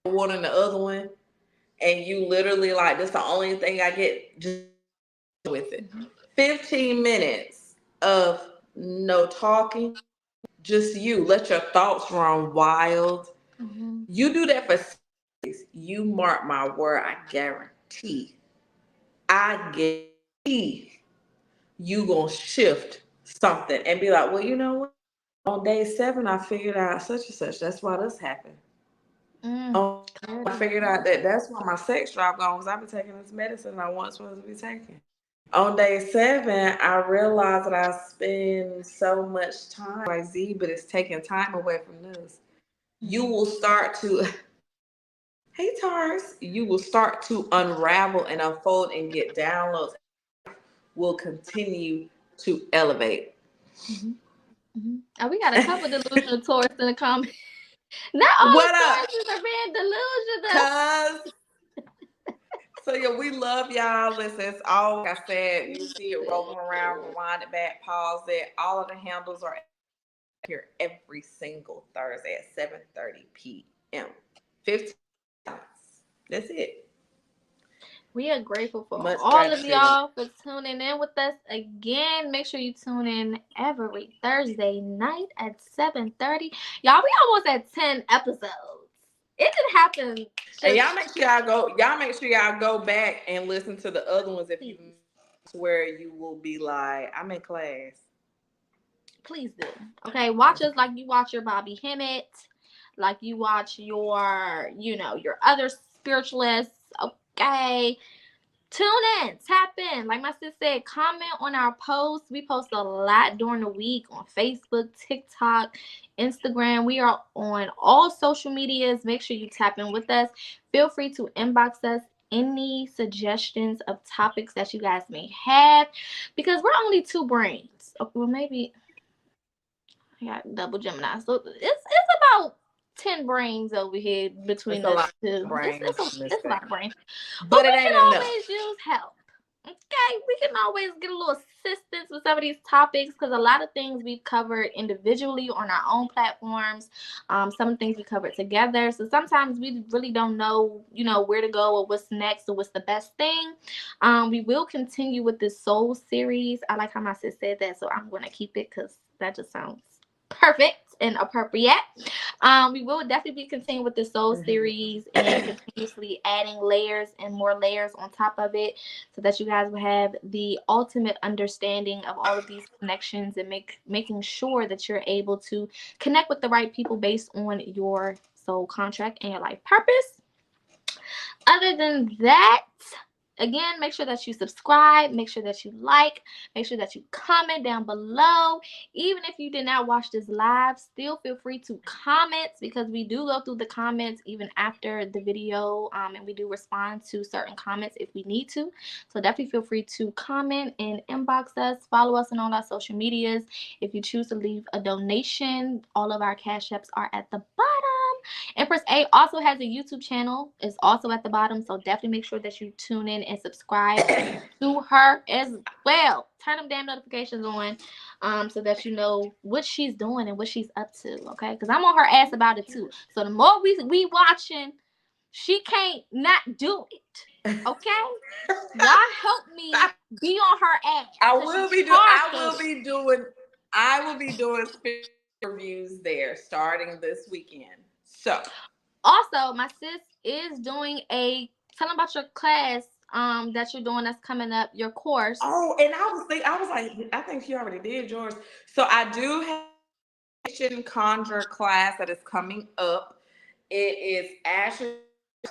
one in the other one, and you literally like, that's the only thing I get just with it. 15 minutes of no talking, just you. Let your thoughts run wild. Mhm. You do that for 6 days. You mark my word, I guarantee you gonna shift something and be like, well, you know what? On day 7, I figured out such and such. That's why this happened. I Clarity. figured out that that's why my sex drive gone because I've been taking this medicine I wasn't supposed to be taking. On day 7, I realized that I spend so much time by Z, but it's taking time away from this. You will start to, hey Tars, you will start to unravel and unfold and get downloads. Will continue to elevate. Mhm. Mhm. Oh, we got a couple delusional tourists in the comments. Not all What the up? tourists are being delusional. Cuz so yeah, we love y'all. Listen, it's all like I said, you see it rolling around, rewind it back, pause it. All of the handles are here every single Thursday at 7:30 p.m. 15 minutes. That's it. We are grateful for Much all of gratitude. y'all for tuning in with us again. Make sure you tune in every Thursday night at 7:30. Y'all, we almost at 10 episodes. It didn't happen And just y'all make sure y'all go back and listen to the other ones if you please. where you will be like, I'm in class. Please do. Okay, watch us like you watch your Bobby Hemmett, like you watch your, your other spiritualists. Okay, tune in, tap in. Like my sis said, comment on our posts. We post a lot during the week on Facebook, TikTok, Instagram. We are on all social medias. Make sure you tap in with us. Feel free to inbox us any suggestions of topics that you guys may have because we're only two brains. Okay, well, maybe I got double Gemini. So it's about 10 brains over here between It's a us lot two. of It's, brains it's, a, in this it's a thing. lot of brains. But But we it can ain't enough. always use help. Okay, we can always get a little assistance with some of these topics because a lot of things we've covered individually on our own platforms. Some things we covered together. So sometimes we really don't know, where to go or what's next or what's the best thing. We will continue with this soul series. I like how my sis said that, so I'm going to keep it because that just sounds perfect and appropriate. We will definitely be continuing with the soul series and continuously adding layers and more layers on top of it so that you guys will have the ultimate understanding of all of these connections and making sure that you're able to connect with the right people based on your soul contract and your life purpose. Other than that, again, make sure that you subscribe, make sure that you like, make sure that you comment down below. Even if you did not watch this live, still feel free to comment because we do go through the comments even after the video, and we do respond to certain comments if we need to. So definitely feel free to comment and inbox us, follow us on all our social medias. If you choose to leave a donation, all of our cash apps are at the bottom. Empress A also has a YouTube channel. It's also at the bottom. So definitely make sure that you tune in and subscribe to her as well. Turn them damn notifications on so that you know what she's doing and what she's up to. Okay? Because I'm on her ass about it too. So the more we watching, she can't not do it. Okay? Y'all help me be on her ass. I 'cause will she's be doing. hard for it. I will be doing reviews there starting this weekend. So Also, my sis is doing tell them about your class that you're doing that's coming up, your course. oh, and I was like, I think she already did yours. So I do have a conjure class that is coming up. It is Asher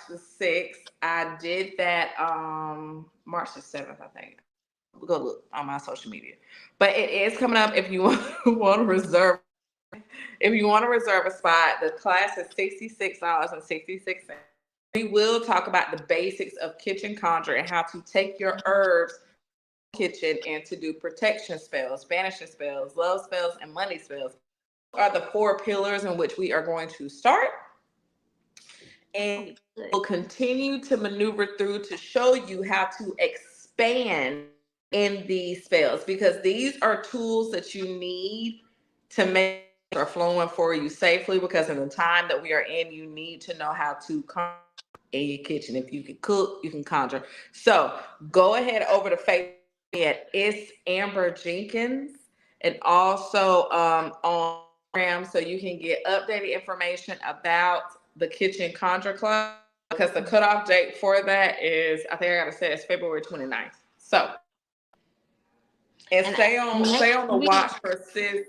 the 6th. I did that March the 7th, I think. Go look on my social media. But it is coming up if you want to reserve. If you want to reserve a spot, the class is $66.66. We will talk about the basics of kitchen conjure and how to take your herbs kitchen and to do protection spells, banishing spells, love spells, and money spells. Are the 4 pillars in which we are going to start. And we'll continue to maneuver through to show you how to expand in these spells, because these are tools that you need to make are flowing for you safely, because in the time that we are in, you need to know how to conjure in your kitchen. If you can cook, you can conjure. So go ahead over to Facebook at It's Amber Jenkins, and also on Instagram, so you can get updated information about the Kitchen Conjure Club, because the cutoff date for that is, I think I gotta say, it's February 29th. So, and stay on the watch for Sis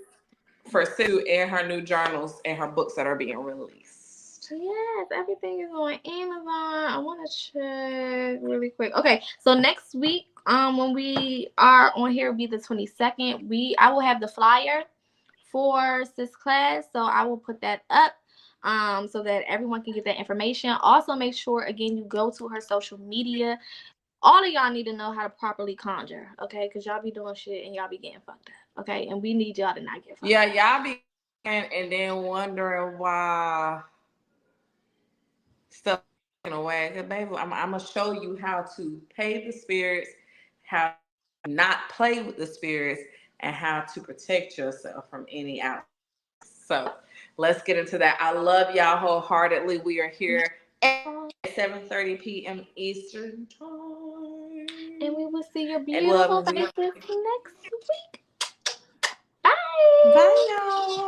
and her new journals and her books that are being released. Yes, everything is on Amazon. I want to check really quick. Okay, so next week, when we are on here, will be the 22nd. I will have the flyer for Sis class, so I will put that up, so that everyone can get that information. Also, make sure again you go to her social media. All of y'all need to know how to properly conjure, okay? Because y'all be doing shit and y'all be getting fucked up, okay? And we need y'all to not get fucked up. Yeah, y'all be and then wondering why stuff away. Cause baby, I'm gonna show you how to pay the spirits, how to not play with the spirits, and how to protect yourself from any out. So let's get into that. I love y'all wholeheartedly. We are here at 7:30 p.m. Eastern time. And we will see your beautiful faces next week. Bye. Bye, y'all.